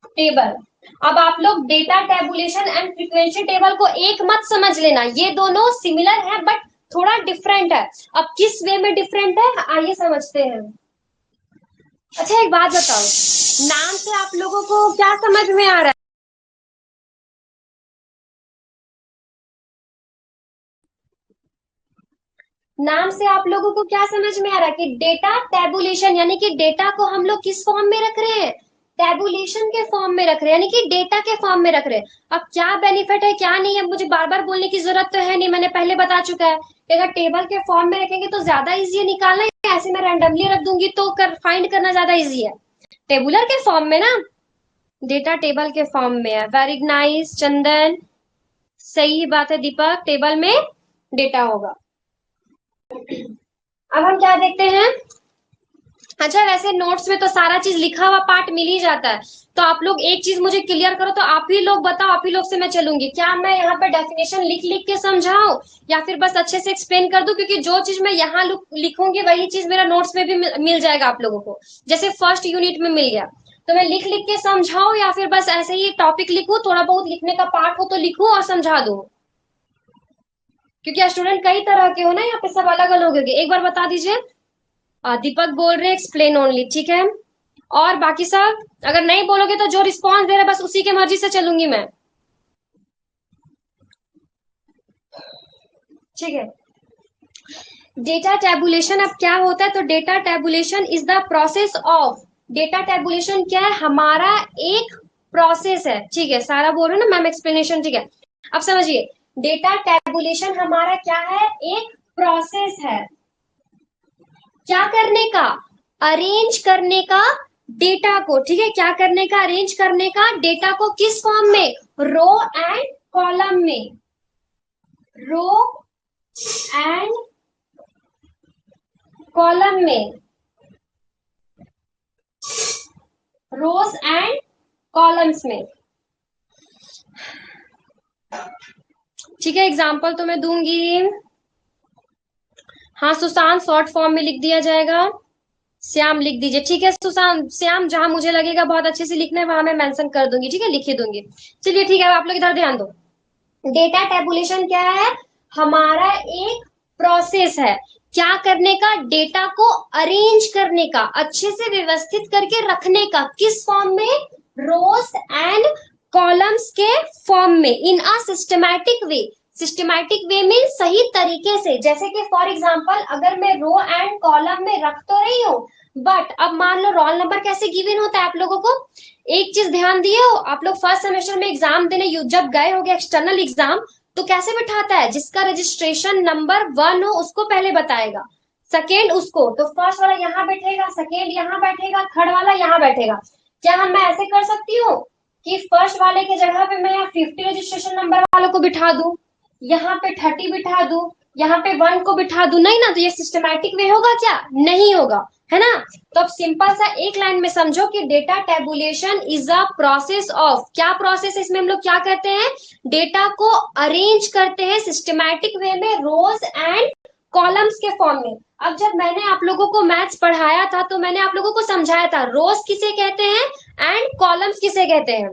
टेबल। अब आप लोग data tabulation and frequency table को एक मत समझ लेना, ये दोनों सिमिलर है बट थोड़ा डिफरेंट है। अब किस वे में डिफरेंट है आइए समझते हैं। अच्छा एक बात बताओ, नाम से आप लोगों को क्या समझ में आ रहा है? नाम से आप लोगों को क्या समझ में आ रहा है कि डेटा टेबुलेशन यानी कि डेटा को हम लोग किस फॉर्म में रख रहे हैं, टेबुलेशन के फॉर्म में रख रहे हैं, यानी कि डेटा के फॉर्म में रख रहे हैं। अब क्या बेनिफिट है क्या नहीं है मुझे बार बार बोलने की जरूरत तो है नहीं, मैंने पहले बता चुका है कि अगर टेबल के फॉर्म में रखेंगे तो ज्यादा इजी है निकालना, ऐसे मैं रैंडमली रख दूंगी तो फाइंड करना ज्यादा इजी है। टेबुलर के फॉर्म में ना, डेटा टेबल के फॉर्म में है। वेरी नाइस चंदन, सही बात है दीपक, टेबल में डेटा होगा। अब हम क्या देखते हैं, अच्छा वैसे नोट्स में तो सारा चीज लिखा हुआ पार्ट मिल ही जाता है, तो आप लोग एक चीज मुझे क्लियर करो, तो आप ही लोग बताओ, आप ही लोग से मैं चलूंगी, क्या मैं यहाँ पे डेफिनेशन लिख लिख के समझाऊं या फिर बस अच्छे से एक्सप्लेन कर दूं, क्योंकि जो चीज मैं यहाँ लिखूंगी वही चीज मेरा नोट्स में भी मिल जाएगा आप लोगों को, जैसे फर्स्ट यूनिट में मिल गया। तो मैं लिख लिख के समझाऊं या फिर बस ऐसे ही टॉपिक लिखूं, थोड़ा बहुत लिखने का पार्ट हो तो लिखूं और समझा दूं, क्योंकि स्टूडेंट कई तरह के हो ना, यहाँ पे सब अलग अलग होंगे, एक बार बता दीजिए। दीपक बोल रहे एक्सप्लेन ओनली, ठीक है। और बाकी सब अगर नहीं बोलोगे तो जो रिस्पॉन्स दे रहे बस उसी के मर्जी से चलूंगी मैं। ठीक है। डेटा टेबुलेशन अब क्या होता है, तो data tabulation is the process of, data tabulation क्या है, हमारा एक प्रोसेस है। ठीक है, सारा बोल रहे हो ना मैम एक्सप्लेनेशन, ठीक है। अब समझिए, डेटा टेबुलेशन हमारा क्या है, एक प्रोसेस है, क्या करने का, अरेंज करने का डेटा को। ठीक है, क्या करने का, अरेंज करने का डेटा को, किस फॉर्म में, रो एंड कॉलम में, रो एंड कॉलम में, रोज एंड कॉलम्स में। ठीक है, एग्जाम्पल तो मैं दूंगी। हाँ सुशांत, शॉर्ट फॉर्म में लिख दिया जाएगा। श्याम लिख दीजिए। ठीक है सुशांत, श्याम जहां मुझे लगेगा बहुत अच्छे से लिखना है वहां मैं मेंशन कर दूंगी। ठीक है, लिखी दूंगी। चलिए ठीक है, अब आप लोग इधर ध्यान दो। डेटा टेबुलेशन क्या है, हमारा एक प्रोसेस है, क्या करने का, डेटा को अरेंज करने का, अच्छे से व्यवस्थित करके रखने का, किस फॉर्म में, रोज एंड कॉलम्स के फॉर्म में, इन a systematic way. Systematic way में सही तरीके से, जैसे कि फॉर एग्जांपल अगर मैं रो एंड कॉलम में रख तो रही हूँ, बट अब मान लो रोल नंबर कैसे गिवन होता है आप लोगों को, एक चीज ध्यान दिए हो आप लोग, फर्स्ट सेमेस्टर में एग्जाम देने जब गए होगे एक्सटर्नल एग्जाम, तो कैसे बिठाता है, जिसका रजिस्ट्रेशन नंबर 1 हो उसको पहले बताएगा, सेकेंड उसको, तो फर्स्ट वाला यहाँ बैठेगा, सेकेंड यहाँ बैठेगा, थर्ड वाला यहाँ बैठेगा। क्या हम मैं ऐसे कर सकती हूँ कि फर्स्ट वाले की जगह पे मैं 50 रजिस्ट्रेशन नंबर वालों को बिठा दूं, यहाँ पे 30 बिठा दूं, यहाँ पे 1 को बिठा दूं, नहीं ना, तो ये सिस्टमैटिक वे होगा क्या, नहीं होगा, है ना। तो अब सिंपल सा एक लाइन में समझो कि data tabulation is a process of, क्या प्रोसेस, इसमें हम लोग क्या करते हैं, डेटा को अरेंज करते हैं सिस्टमैटिक वे में, रोज एंड कॉलम्स के फॉर्म में। अब जब मैंने आप लोगों को मैथ्स पढ़ाया था तो मैंने आप लोगों को समझाया था रोज किसे कहते हैं एंड कॉलम्स किसे कहते हैं,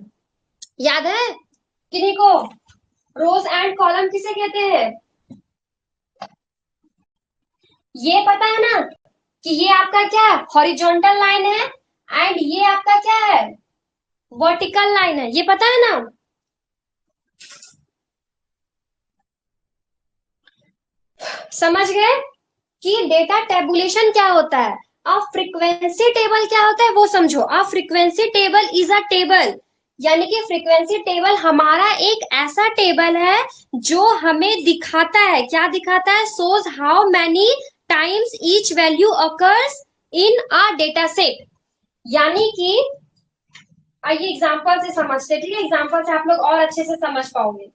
याद है किन्हीं को, रोज एंड कॉलम किसे कहते हैं, ये पता है ना, कि ये आपका क्या है, हॉरिजॉन्टल लाइन है, एंड ये आपका क्या है, वर्टिकल लाइन है, ये पता है ना। समझ गए कि डेटा टेबुलेशन क्या होता है। अब फ्रीक्वेंसी टेबल क्या होता है वो समझो। अब frequency table is a table, यानी कि फ्रीक्वेंसी टेबल हमारा एक ऐसा टेबल है जो हमें दिखाता है, क्या दिखाता है, shows how many times each value occurs in a data set. यानी कि आइए एग्जांपल से समझते हैं, ठीक है, एग्जांपल से आप लोग और अच्छे से समझ पाओगे।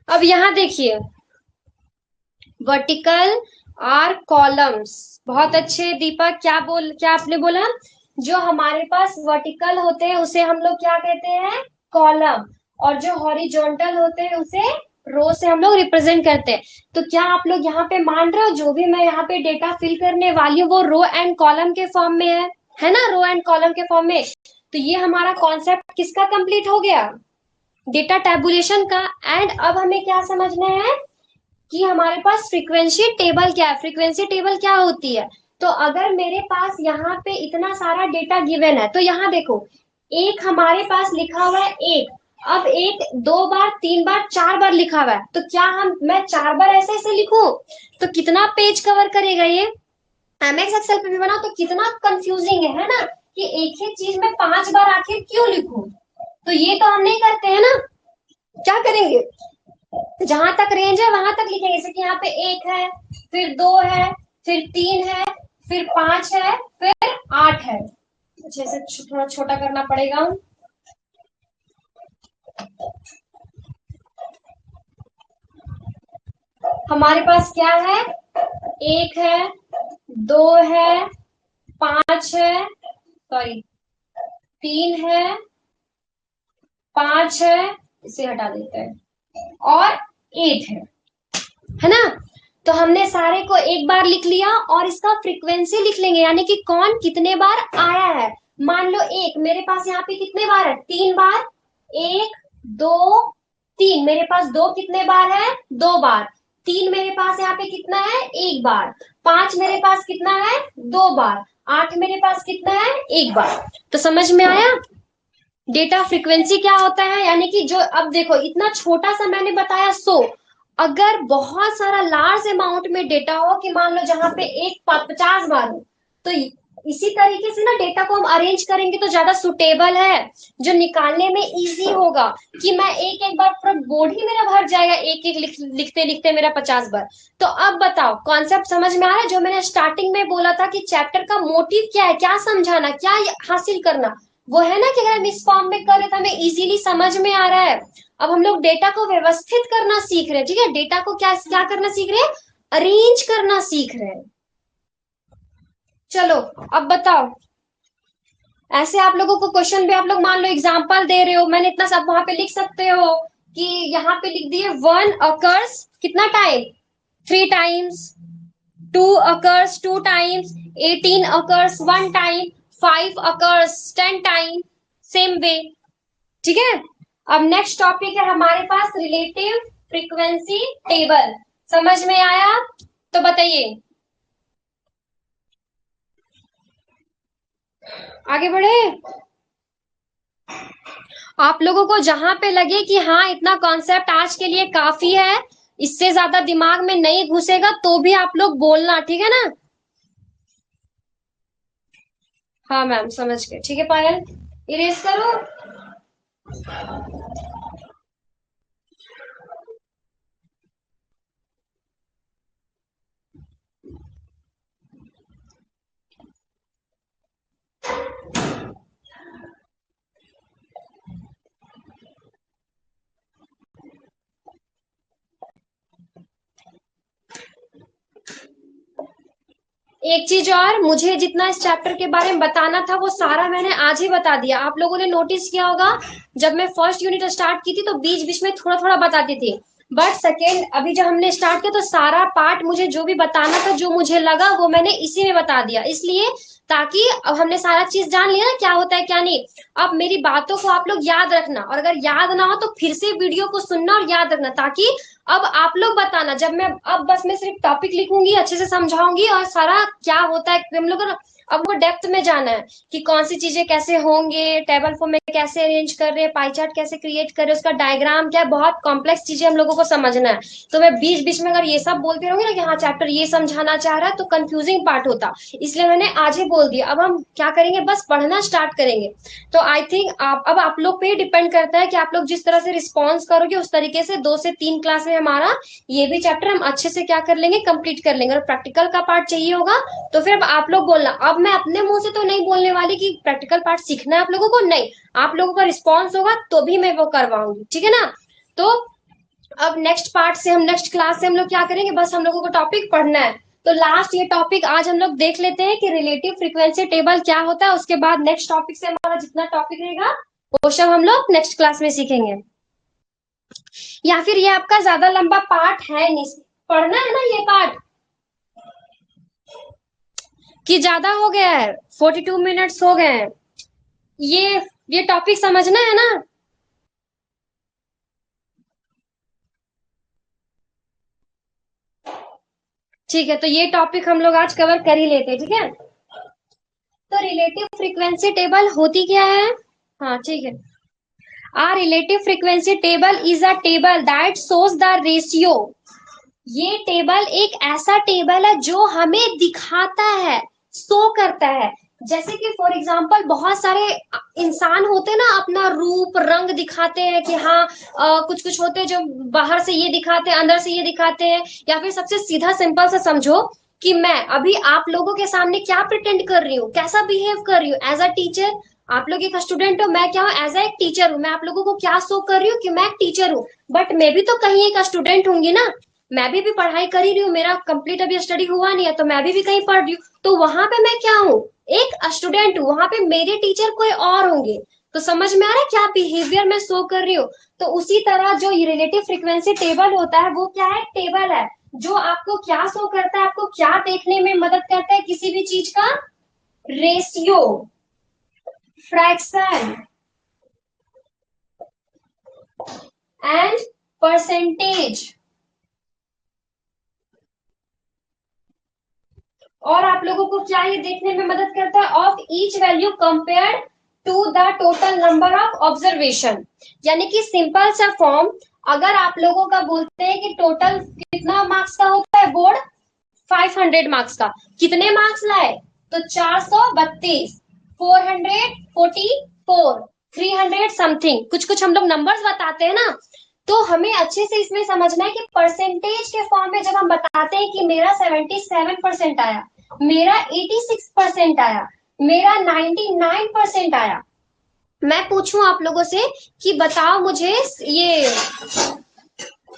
अब यहां देखिए, वर्टिकल आर कॉलम्स, बहुत अच्छे दीपक, क्या आपने बोला, जो हमारे पास वर्टिकल होते हैं उसे हम लोग क्या कहते हैं, कॉलम, और जो हॉरिजॉन्टल होते हैं उसे रो से हम लोग रिप्रेजेंट करते हैं। तो क्या आप लोग यहाँ पे मान रहे हो जो भी मैं यहाँ पे डेटा फिल करने वाली हूँ वो रो एंड कॉलम के फॉर्म में है ना, रो एंड कॉलम के फॉर्म में। तो ये हमारा कॉन्सेप्ट किसका कंप्लीट हो गया, डेटा टेबुलेशन का। एंड अब हमें क्या समझना है कि हमारे पास फ्रीक्वेंसी टेबल क्या है, फ्रीक्वेंसी टेबल क्या होती है। तो अगर मेरे पास यहाँ पे इतना सारा डेटा गिवन है, तो यहाँ देखो, एक हमारे पास लिखा हुआ है एक, अब एक 2 बार 3 बार 4 बार लिखा हुआ है, तो क्या मैं 4 बार ऐसे ऐसे लिखूं, तो कितना पेज कवर करेगा ये, एमएक्स एक्सेल पे भी बनाओ तो कितना कंफ्यूजिंग है ना, कि एक ही चीज में 5 बार आखिर क्यों लिखूं। तो ये तो हम नहीं करते हैं ना। क्या करेंगे, जहां तक रेंज है वहां तक लिखेंगे। जैसे कि यहाँ पे 1 है, फिर 2 है, फिर 3 है, फिर 5 है, फिर 8 है। अच्छा, इसे थोड़ा छोटा करना पड़ेगा। हमारे पास क्या है, 1 है, 2 है, 5 है, सॉरी 3 है, 5 है, इसे हटा देते हैं, और 8 है ना। तो हमने सारे को एक बार लिख लिया और इसका फ्रीक्वेंसी लिख लेंगे, यानी कि कौन कितने बार आया है। मान लो एक मेरे पास यहाँ पे कितने बार है, 3 बार। 1 2 3, मेरे पास 2 कितने बार है, 2 बार। 3 मेरे पास यहाँ पे कितना है, 1 बार। 5 मेरे पास कितना है, 2 बार। 8 मेरे पास कितना है, 1 बार। तो समझ में आया डेटा फ्रीक्वेंसी क्या होता है। यानी कि जो, अब देखो इतना छोटा सा मैंने बताया, अगर बहुत सारा लार्ज अमाउंट में डेटा हो, कि मान लो जहां पे एक 50 बार हो, तो इसी तरीके से ना डेटा को हम अरेंज करेंगे तो ज्यादा सुटेबल है, जो निकालने में इजी होगा। कि मैं एक एक बार पूरा बोर्ड ही मेरा भर जाएगा, एक एक लिखते लिखते मेरा 50 बार। तो अब बताओ कॉन्सेप्ट समझ में आ रहा है, जो मैंने स्टार्टिंग में बोला था कि चैप्टर का मोटिव क्या है, क्या समझाना, क्या हासिल करना, वो है ना कि अगर हम इस फॉर्म में करें तो हमें इजीली समझ में आ रहा है। अब हम लोग डेटा को व्यवस्थित करना सीख रहे हैं, ठीक है, डेटा को क्या क्या करना सीख रहे हैं, अरेंज करना सीख रहे हैं। चलो अब बताओ, ऐसे आप लोगों को क्वेश्चन भी, आप लोग मान लो एग्जांपल दे रहे हो, मैंने इतना सब वहां पे लिख सकते हो कि यहाँ पे लिख दिए 1 अकर्स कितना time, 3 times. 2 occurs 2 times, 18 occurs 1 time, 5 occurs 10 time, same way। ठीक है। अब नेक्स्ट टॉपिक है हमारे पास रिलेटिव फ्रीक्वेंसी टेबल। समझ में आया, तो बताइए आगे बढ़े। आप लोगों को जहां पे लगे कि हाँ इतना कॉन्सेप्ट आज के लिए काफी है, इससे ज्यादा दिमाग में नहीं घुसेगा, तो भी आप लोग बोलना, ठीक है ना। हाँ मैम समझ गए, ठीक है पायल, इरेज करो। एक चीज और, मुझे जितना इस चैप्टर के बारे में बताना था वो सारा मैंने आज ही बता दिया। आप लोगों ने नोटिस किया होगा, जब मैं फर्स्ट यूनिट स्टार्ट की थी तो बीच बीच में थोड़ा थोड़ा बताती थी, बट सेकेंड अभी जब हमने स्टार्ट किया तो सारा पार्ट मुझे जो भी बताना था, जो मुझे लगा वो मैंने इसी में बता दिया। इसलिए ताकि अब हमने सारा चीज जान लिया ना क्या होता है क्या नहीं। अब मेरी बातों को आप लोग याद रखना, और अगर याद ना हो तो फिर से वीडियो को सुनना और याद रखना, ताकि अब आप लोग बताना। जब मैं, अब बस मैं सिर्फ टॉपिक लिखूंगी, अच्छे से समझाऊंगी, और सारा क्या होता है हम लोग को अब वो डेप्थ में जाना है कि कौन सी चीजें कैसे होंगे, टेबल फॉर्म में कैसे अरेंज कर रहे हैं, पाई चार्ट कैसे क्रिएट कर रहे हैं, उसका डायग्राम क्या है, बहुत कॉम्प्लेक्स चीजें हम लोगों को समझना है। तो मैं बीच बीच में अगर ये सब बोलती रहूंगी ना कि हाँ चैप्टर ये समझाना चाह रहा है, तो कंफ्यूजिंग पार्ट होता, इसलिए मैंने आज ही बोल दिया। अब हम क्या करेंगे, बस पढ़ना स्टार्ट करेंगे। तो आई थिंक आप लोग पे डिपेंड करता है कि आप लोग जिस तरह से रिस्पॉन्स करोगे, उस तरीके से 2 से 3 क्लास में हमारा ये भी चैप्टर हम अच्छे से क्या कर लेंगे, कंप्लीट कर लेंगे। और प्रैक्टिकल का पार्ट चाहिए होगा तो फिर अब आप लोग बोलना। अब मैं अपने मुंह से तो नहीं बोलने वाली कि प्रैक्टिकल पार्ट सीखना है आप लोगों को, नहीं, आप लोगों का रिस्पॉन्स होगा तो भी मैं वो करवाऊंगी, ठीक है ना। तो अब नेक्स्ट पार्ट से, हम नेक्स्ट क्लास से हम लोग क्या करेंगे, बस हम लोगों को टॉपिक पढ़ना है। तो लास्ट ये टॉपिक आज हम लोग देख लेते हैं कि रिलेटिव फ्रीक्वेंसी टेबल क्या होता है। उसके बाद नेक्स्ट टॉपिक से हमारा जितना टॉपिक रहेगा वो सब हम लोग नेक्स्ट क्लास में सीखेंगे। या फिर ये आपका ज्यादा लंबा पार्ट है नहीं, पढ़ना है ना ये पार्ट, कि ज्यादा हो गया है, 42 मिनट्स हो गए हैं। ये ये टॉपिक समझना है ना। ठीक है, तो ये टॉपिक हम लोग आज कवर कर ही लेते हैं, ठीक है। तो रिलेटिव फ्रीक्वेंसी टेबल होती क्या है। हाँ ठीक है। A relative frequency table is a table that shows the ratio. ये टेबल एक ऐसा टेबल है जो हमें दिखाता है, शो करता है जैसे कि फॉर एग्जाम्पल बहुत सारे इंसान होते हैं ना, अपना रूप रंग दिखाते हैं कि हाँ, कुछ कुछ होते हैं जो बाहर से ये दिखाते हैं, अंदर से ये दिखाते हैं। या फिर सबसे सीधा सिंपल से समझो कि मैं अभी आप लोगों के सामने क्या प्रिटेंड कर रही हूँ, कैसा बिहेव कर रही हूँ एज अ टीचर। आप लोग एक स्टूडेंट हो, मैं क्या हूँ, एज अ एक टीचर हूँ। मैं आप लोगों को क्या शो कर रही हूँ कि मैं एक टीचर हूँ, बट मैं भी तो कहीं एक स्टूडेंट होंगी ना। मैं भी पढ़ाई कर ही रही हूँ, मेरा कंप्लीट अभी स्टडी हुआ नहीं है, तो मैं भी कहीं पढ़ रही हूँ। तो वहां पे मैं क्या हूँ, एक स्टूडेंट हूँ, वहां पे मेरे टीचर कोई और होंगे। तो समझ में आ रहा है क्या बिहेवियर मैं शो कर रही हूँ। तो उसी तरह जो रिलेटिव फ्रीक्वेंसी टेबल होता है वो क्या है, टेबल है जो आपको क्या शो करता है, आपको क्या देखने में मदद करता है, किसी भी चीज का रेशियो, फ्रैक्शन एंड परसेंटेज। और आप लोगों को क्या ये देखने में मदद करता है, of each value compare to the total number of observation. यानी कि सिंपल सा फॉर्म, अगर आप लोगों का बोलते हैं कि टोटल कितना मार्क्स का होता है बोर्ड, 500 मार्क्स का, कितने मार्क्स लाए, तो 432, 444, 300 समथिंग, कुछ कुछ हम लोग नंबर्स बताते हैं ना। तो हमें अच्छे से इसमें समझना है कि परसेंटेज के फॉर्म में जब हम बताते हैं कि मेरा 77% आया, मेरा 86% आया, मेरा 99% आया। मैं पूछूं आप लोगों से कि बताओ मुझे, ये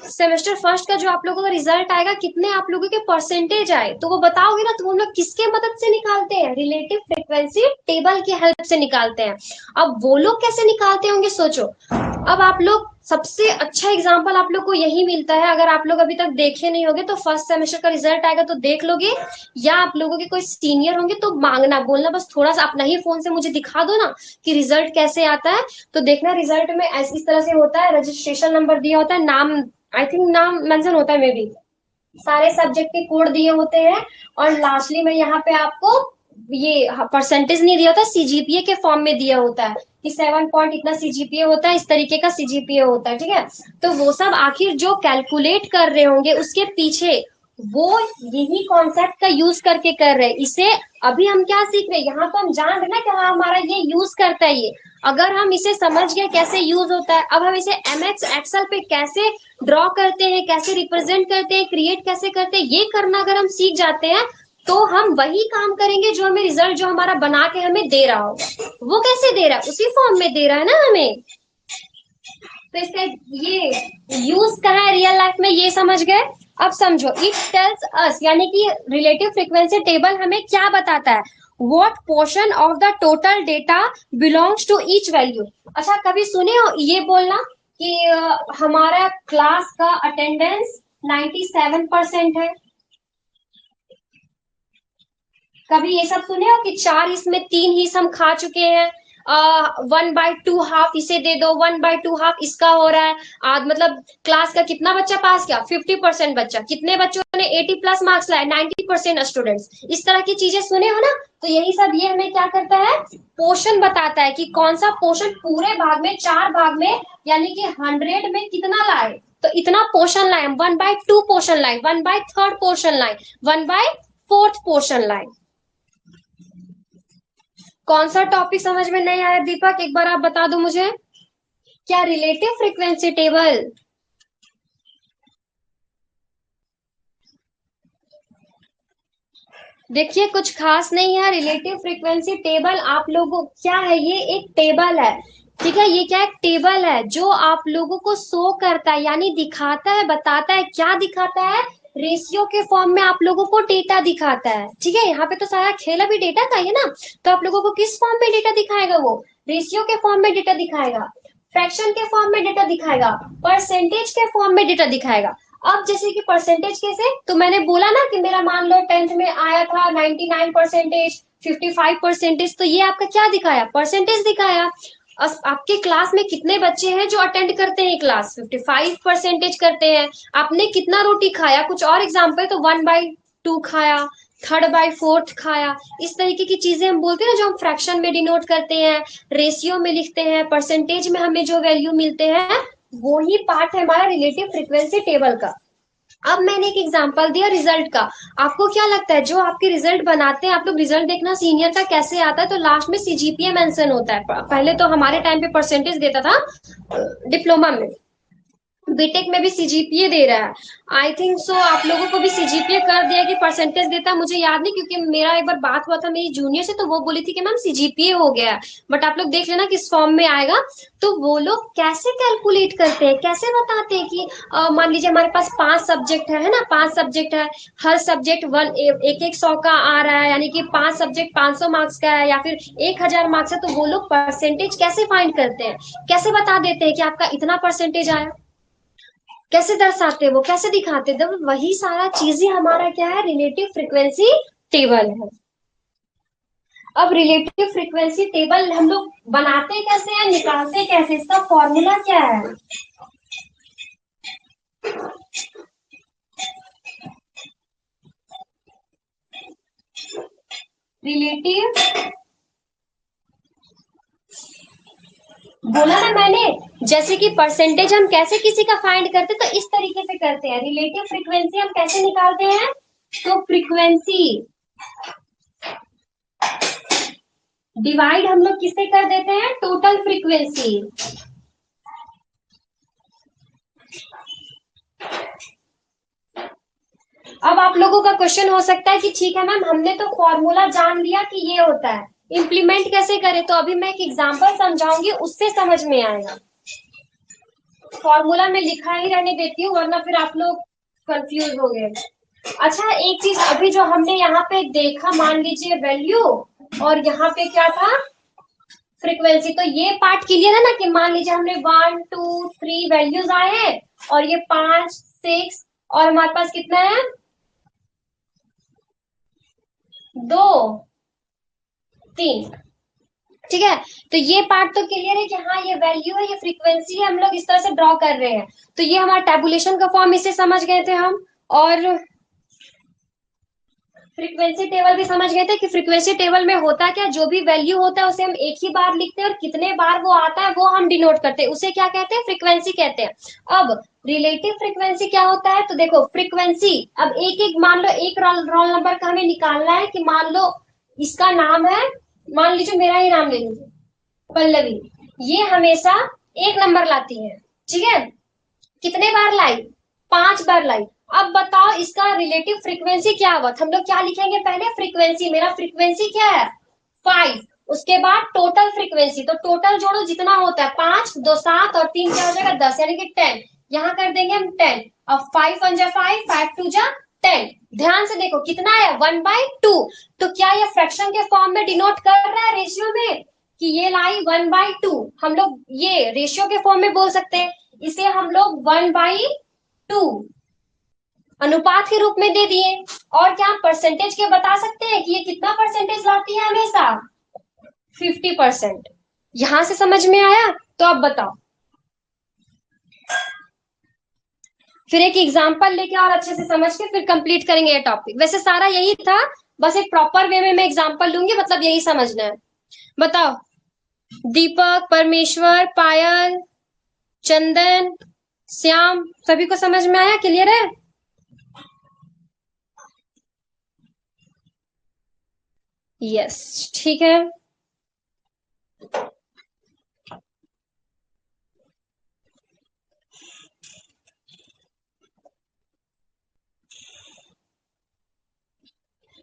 सेमेस्टर फर्स्ट का जो आप लोगों का रिजल्ट आएगा, कितने आप लोगों के परसेंटेज आए, तो वो बताओगे ना। तो हम लोग किसके मदद से निकालते हैं, रिलेटिव फ्रीक्वेंसी टेबल की हेल्प से निकालते हैं। अब वो लोग कैसे निकालते होंगे सोचो। अब आप लोग, सबसे अच्छा एग्जांपल आप लोग को यही मिलता है, अगर आप लोग अभी तक देखे नहीं होगे तो फर्स्ट सेमेस्टर का रिजल्ट आएगा तो देख लोगे, या आप लोगों के कोई सीनियर होंगे तो मांगना, बोलना बस थोड़ा सा अपना ही फोन से मुझे दिखा दो ना कि रिजल्ट कैसे आता है। तो देखना रिजल्ट में इस तरह से होता है, रजिस्ट्रेशन नंबर दिया होता है, नाम, आई थिंक नाम मेंशन होता है मे बी, सारे सब्जेक्ट के कोड दिए होते हैं, और लास्टली में यहाँ पे आपको ये परसेंटेज नहीं दिया होता, सीजीपीए के फॉर्म में दिया होता है कि 7 पॉइंट इतना सीजीपीए होता है, इस तरीके का सीजीपीए होता है, ठीक है। तो वो सब आखिर जो कैलकुलेट कर रहे होंगे उसके पीछे वो यही कॉन्सेप्ट का यूज करके कर रहे हैं इसे। अभी हम क्या सीख रहे हैं, यहाँ तो हम जान रहे ना कि हाँ हमारा ये यूज करता है ये। अगर हम इसे समझ गए कैसे यूज होता है, अब हम इसे एमएक्स एक्सेल पे कैसे ड्रॉ करते हैं, कैसे रिप्रेजेंट करते हैं, क्रिएट कैसे करते हैं, ये करना अगर हम सीख जाते हैं तो हम वही काम करेंगे जो हमें रिजल्ट जो हमारा बना के हमें दे रहा होगा। वो कैसे दे रहा है, उसी फॉर्म में दे रहा है ना हमें। तो इसका ये यूज कहाँ है रियल लाइफ में, ये समझ गए। अब समझो, इट टेल्स अस, यानी कि रिलेटिव फ्रीक्वेंसी टेबल हमें क्या बताता है, what portion of the total data belongs to each value. अच्छा, कभी सुने हो ये बोलना कि हमारा क्लास का अटेंडेंस 97% है। कभी ये सब सुने हो कि 4 इसमें 3 हिस्स हम खा चुके हैं, 1/2 हाफ इसे दे दो, 1/2 हाफ इसका हो रहा है। मतलब क्लास का कितना बच्चा पास किया, 50% बच्चा, कितने बच्चों ने 80+ मार्क्स लाए, 90% स्टूडेंट्स। इस तरह की चीजें सुने हो ना। तो यही सब ये हमें क्या करता है, पोर्शन बताता है कि कौन सा पोर्शन पूरे भाग में, 4 भाग में, यानी कि 100 में कितना लाए, तो इतना पोर्शन लाए, 1/2 पोर्शन लाए, 1/3 पोर्शन लाए, 1/4 पोर्शन लाए। कौन सा टॉपिक समझ में नहीं आया दीपक, एक बार आप बता दो मुझे। क्या रिलेटिव फ्रीक्वेंसी टेबल। देखिए कुछ खास नहीं है रिलेटिव फ्रीक्वेंसी टेबल। आप लोगों क्या है, ये एक टेबल है, ठीक है। ये क्या एक टेबल है जो आप लोगों को शो करता है, यानी दिखाता है, बताता है, क्या दिखाता है, रेशियो के फॉर्म में आप लोगों को डेटा दिखाता है, ठीक है। यहाँ पे तो सारा खेल अभी डेटा का ही है ना। तो आप लोगों को किस फॉर्म में डेटा दिखाएगा, वो रेशियो के फॉर्म में डेटा दिखाएगा, फ्रैक्शन के फॉर्म में डेटा दिखाएगा, परसेंटेज के फॉर्म में डेटा दिखाएगा। अब जैसे कि परसेंटेज कैसे, तो मैंने बोला ना कि मेरा मान लो 10th में आया था 99%, 55%, तो ये आपका क्या दिखाया, परसेंटेज दिखाया। आपके क्लास में कितने बच्चे हैं जो अटेंड करते हैं क्लास, 55% करते हैं। आपने कितना रोटी खाया, कुछ और एग्जाम्पल, तो 1/2 खाया, 3/4 खाया। इस तरीके की चीजें हम बोलते हैं ना, जो हम फ्रैक्शन में डिनोट करते हैं, रेशियो में लिखते हैं, परसेंटेज में हमें जो वैल्यू मिलते हैं, वो ही पार्ट है हमारा रिलेटिव फ्रीक्वेंसी टेबल का। अब मैंने एक एग्जांपल दिया रिजल्ट का। आपको क्या लगता है जो आपके रिजल्ट बनाते हैं, आप लोग रिजल्ट देखना सीनियर का कैसे आता है, तो लास्ट में सीजीपीए मेंशन होता है। पहले तो हमारे टाइम पे परसेंटेज देता था डिप्लोमा में, बीटेक में भी सीजीपीए दे रहा है। आई थिंक सो आप लोगों को भी सीजीपीए कर दिया कि परसेंटेज देता है, मुझे याद नहीं, क्योंकि मेरा एक बार बात हुआ था मेरी जूनियर से, तो वो बोली थी कि मैम सीजीपीए हो गया है। बट आप लोग देख लेना किस फॉर्म में आएगा। तो वो लोग कैसे कैलकुलेट करते हैं, कैसे बताते हैं कि मान लीजिए हमारे पास 5 सब्जेक्ट है ना, 5 सब्जेक्ट है, हर सब्जेक्ट एक एक 100 का आ रहा है, यानी कि 5 सब्जेक्ट 500 मार्क्स का है या फिर 1000 मार्क्स है, तो वो लोग परसेंटेज कैसे फाइंड करते हैं, कैसे बता देते हैं कि आपका इतना परसेंटेज आया, कैसे दर्शाते, वो कैसे दिखाते, तो वही सारा चीजें हमारा क्या है, रिलेटिव फ्रीक्वेंसी टेबल है। अब रिलेटिव फ्रीक्वेंसी टेबल हम लोग बनाते कैसे हैं, निकालते कैसे, इसका फॉर्मूला क्या है? रिलेटिव, बोला ना मैंने, जैसे कि परसेंटेज हम कैसे किसी का फाइंड करते, तो इस तरीके से करते हैं। रिलेटिव फ्रीक्वेंसी हम कैसे निकालते हैं, तो फ्रीक्वेंसी डिवाइड हम लोग किससे कर देते हैं, टोटल फ्रीक्वेंसी। अब आप लोगों का क्वेश्चन हो सकता है कि ठीक है मैम, हमने तो फॉर्मूला जान लिया कि ये होता है, इम्प्लीमेंट कैसे करें, तो अभी मैं एक एग्जांपल समझाऊंगी, उससे समझ में आएगा। फॉर्मूला में लिखा ही रहने देती हूँ, वरना फिर आप लोग कंफ्यूज हो गए। अच्छा, एक चीज अभी जो हमने यहाँ पे देखा, मान लीजिए वैल्यू, और यहाँ पे क्या था, फ्रीक्वेंसी, तो ये पार्ट क्लियर है ना, कि मान लीजिए हमने 1 2 3 वैल्यूज आए हैं, और ये 5 6, और हमारे पास कितना है, 2 3, ठीक है। तो ये पार्ट तो क्लियर है कि हाँ ये वैल्यू है, ये फ्रीक्वेंसी है, हम लोग इस तरह से ड्रॉ कर रहे हैं। तो ये हमारा टेबुलेशन का फॉर्म, इससे समझ गए थे हम। और फ्रीक्वेंसी टेबल भी समझ गए थे कि फ्रीक्वेंसी टेबल में होता क्या, जो भी वैल्यू होता है उसे हम एक ही बार लिखते हैं, और कितने बार वो आता है वो हम डिनोट करते हैं, उसे क्या कहते हैं, फ्रीक्वेंसी कहते हैं। अब रिलेटिव फ्रीक्वेंसी क्या होता है, तो देखो फ्रीक्वेंसी, अब एक एक मान लो, एक रोल नंबर का हमें निकालना है, कि मान लो इसका नाम है, मान लीजिए मेरा ही नाम ले लीजिए, पल्लवी, ये हमेशा 1 नंबर लाती है, ठीक है। कितने बार लाई, 5 बार लाई। अब बताओ इसका रिलेटिव फ्रीक्वेंसी क्या हुआ, हम लोग क्या लिखेंगे, पहले फ्रीक्वेंसी, मेरा फ्रीक्वेंसी क्या है, 5। उसके बाद टोटल फ्रीक्वेंसी, तो टोटल जोड़ो जितना होता है, 5 2 7 और 3 क्या हो जाएगा, 10, यानी कि 10। यहाँ कर देंगे हम 10। अब 5 1 जा 5, 5 2 जा 10। ध्यान से देखो कितना है, 1/2। तो क्या ये फ्रैक्शन के फॉर्म में डिनोट कर रहा है, रेशियो में, कि ये लाई 1/2, हम लोग ये रेशियो के फॉर्म में बोल सकते हैं, इसे हम लोग 1/2 अनुपात के रूप में दे दिए। और क्या परसेंटेज के बता सकते हैं कि ये कितना परसेंटेज लाती है, हमेशा 50%। यहां से समझ में आया, तो अब बताओ, फिर एक एग्जांपल लेके और अच्छे से समझ के फिर कंप्लीट करेंगे ये टॉपिक। वैसे सारा यही था, बस एक प्रॉपर वे में मैं एग्जांपल लूंगी, मतलब यही समझना है। बताओ, दीपक, परमेश्वर, पायल, चंदन, श्याम, सभी को समझ में आया, क्लियर है? यस, ठीक है।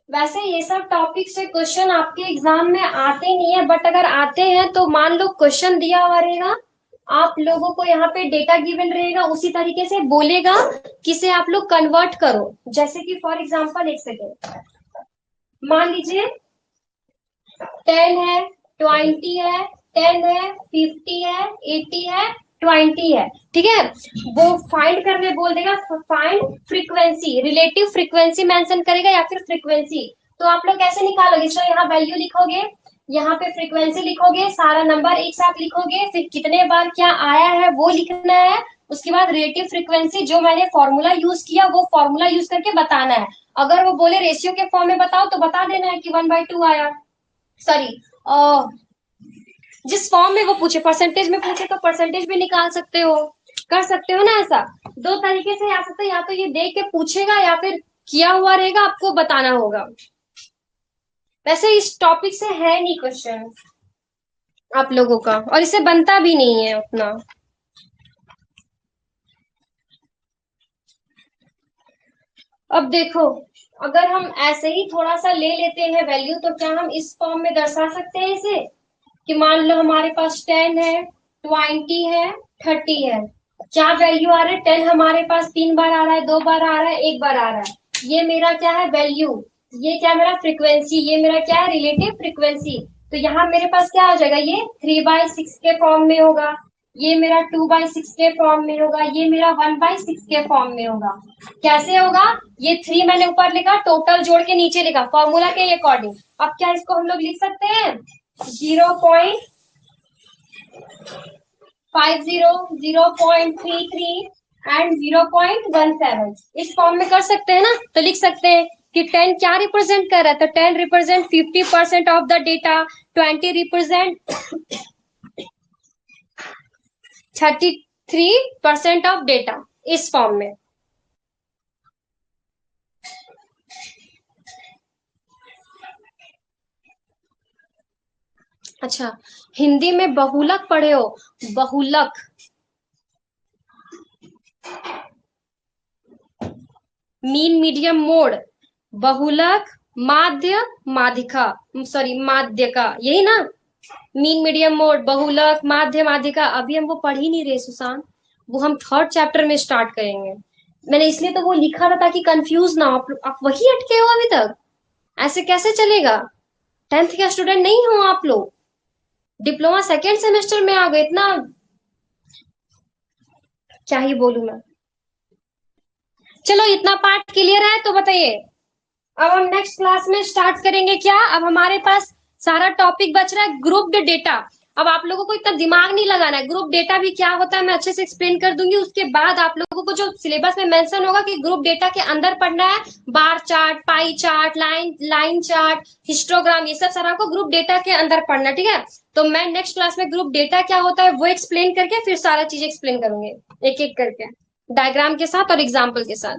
वैसे ये सब टॉपिक से क्वेश्चन आपके एग्जाम में आते नहीं है, बट अगर आते हैं तो मान लो क्वेश्चन दिया हुआ रहेगा, आप लोगों को यहाँ पे डेटा गिवन रहेगा, उसी तरीके से बोलेगा किसे आप लोग कन्वर्ट करो। जैसे कि फॉर एग्जांपल, एक सेकेंड, मान लीजिए 10 है, 20 है, 10 है, 50 है, 80 है, 20 है, ठीक है। वो फाइंड करने बोल देगा, find frequency, relative frequency mention करेगा या फिर फ्रीक्वेंसी। तो आप लोग कैसे निकालोगे, तो यहाँ वैल्यू लिखोगे, यहाँ पे फ्रीक्वेंसी लिखोगे, सारा नंबर एक साथ लिखोगे, फिर कितने बार क्या आया है वो लिखना है। उसके बाद रिलेटिव फ्रीक्वेंसी, जो मैंने फॉर्मूला यूज किया वो फॉर्मूला यूज करके बताना है। अगर वो बोले रेशियो के फॉर्म में बताओ, तो बता देना है कि 1/2 आया। सॉरी, जिस फॉर्म में वो पूछे, परसेंटेज में पूछे तो परसेंटेज भी निकाल सकते हो। कर सकते हो ना ऐसा? दो तरीके से आ सकता है, या तो ये देख के पूछेगा या फिर किया हुआ रहेगा, आपको बताना होगा। वैसे इस टॉपिक से है नहीं क्वेश्चन आप लोगों का, और इससे बनता भी नहीं है उतना। अब देखो, अगर हम ऐसे ही थोड़ा सा ले लेते हैं वैल्यू, तो क्या हम इस फॉर्म में दर्शा सकते हैं इसे, कि मान लो हमारे पास 10 है, 20 है, 30 है। क्या वैल्यू आ रहा है? 10 हमारे पास 3 बार आ रहा है, 2 बार आ रहा है, 1 बार आ रहा है। ये मेरा क्या है? वैल्यू। ये क्या मेरा? फ्रीक्वेंसी। ये मेरा क्या है? Relative frequency. तो यहाँ मेरे पास क्या हो जाएगा? ये 3/6 के फॉर्म में होगा, ये मेरा 2/6 के फॉर्म में होगा, ये मेरा 1/6 के फॉर्म में होगा। कैसे होगा? ये 3 मैंने ऊपर लिखा, टोटल जोड़ के नीचे लिखा फॉर्मूला के अकॉर्डिंग। अब क्या इसको हम लोग लिख सकते हैं? 0.50, 0.33 एंड 0.17 इस फॉर्म में कर सकते हैं ना? तो लिख सकते हैं कि 10 क्या रिप्रेजेंट कर रहा है? तो 10 represent 50% of the data, 20 represent 33% of data, इस फॉर्म में। अच्छा, हिंदी में बहुलक पढ़े हो? बहुलक, मीन मीडियम मोड, बहुलक, माध्य, माध्यिका, सॉरी माध्यका, यही ना? मीन मीडियम मोड, बहुलक, माध्य, माध्यिका। अभी हम वो पढ़ ही नहीं रहे सुशांत, वो हम थर्ड चैप्टर में स्टार्ट करेंगे। मैंने इसलिए तो वो लिखा था ताकि कंफ्यूज ना हो आप वही अटके हो अभी तक। ऐसे कैसे चलेगा? 10th का स्टूडेंट नहीं हो आप लोग, डिप्लोमा सेकेंड सेमेस्टर में आ गए, इतना क्या ही बोलूं मैं। चलो इतना पार्ट क्लियर है तो बताइए, अब हम नेक्स्ट क्लास में स्टार्ट करेंगे क्या? अब हमारे पास सारा टॉपिक बच रहा है ग्रुप्ड डेटा। अब आप लोगों को इतना दिमाग नहीं लगाना है, ग्रुप डेटा भी क्या होता है मैं अच्छे से एक्सप्लेन कर दूंगी। उसके बाद आप लोगों को जो सिलेबस में मेंशन होगा कि ग्रुप डेटा के अंदर पढ़ना है, bar chart, pie chart, line line chart, histogram, ये सब सारा को ग्रुप डेटा के अंदर पढ़ना, ठीक है? तो मैं नेक्स्ट क्लास में ग्रुप डेटा क्या होता है वो एक्सप्लेन करके फिर सारा चीज एक्सप्लेन करूंगी, एक एक करके, डायग्राम के साथ और एग्जाम्पल के साथ।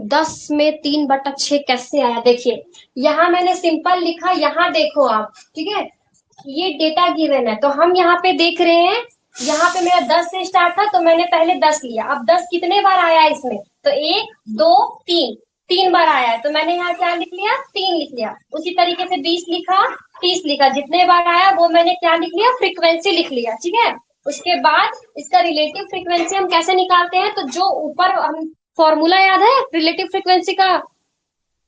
10 में 3/6 कैसे आया? देखिए, यहाँ मैंने सिंपल लिखा, यहाँ देखो आप, ठीक है? ये डेटा गिवन है, तो हम यहाँ पे देख रहे हैं, यहाँ पे मेरा 10 से स्टार्ट था तो मैंने पहले 10 लिया। अब 10 कितने बार आया है इसमें? तो 1, 2, 3, 3 बार आया है, तो मैंने यहाँ क्या लिख लिया? 3 लिख लिया। उसी तरीके से 20 लिखा, 30 लिखा, जितने बार आया वो मैंने क्या लिख लिया? फ्रीक्वेंसी लिख लिया, ठीक है? उसके बाद इसका रिलेटिव फ्रीक्वेंसी हम कैसे निकालते हैं? तो जो ऊपर हम फॉर्मूला याद है रिलेटिव फ्रीक्वेंसी का?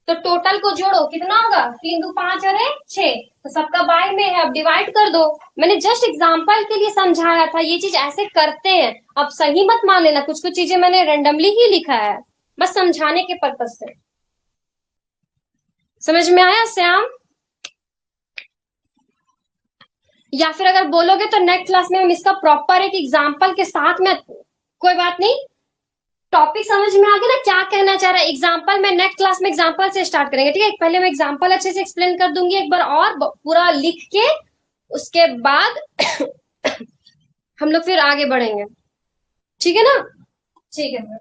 तो टोटल को जोड़ो, कितना होगा? 3 दो 5 और 1 6, तो सबका बाय में है, अब डिवाइड कर दो। मैंने जस्ट एग्जांपल के लिए समझाया था, ये चीज ऐसे करते हैं, अब सही मत मान लेना, कुछ कुछ चीजें मैंने रेंडमली ही लिखा है, बस समझाने के पर्पज से। समझ में आया श्याम? या फिर अगर बोलोगे तो नेक्स्ट क्लास में हम इसका प्रॉपर एक एग्जाम्पल के साथ में, कोई बात नहीं, टॉपिक समझ में आ गया ना क्या कहना चाह रहा है? एग्जाम्पल में नेक्स्ट क्लास में एग्जाम्पल से स्टार्ट करेंगे, ठीक है? पहले मैं एग्जाम्पल अच्छे से एक्सप्लेन कर दूंगी एक बार और पूरा लिख के, उसके बाद हम लोग फिर आगे बढ़ेंगे, ठीक है ना? ठीक है।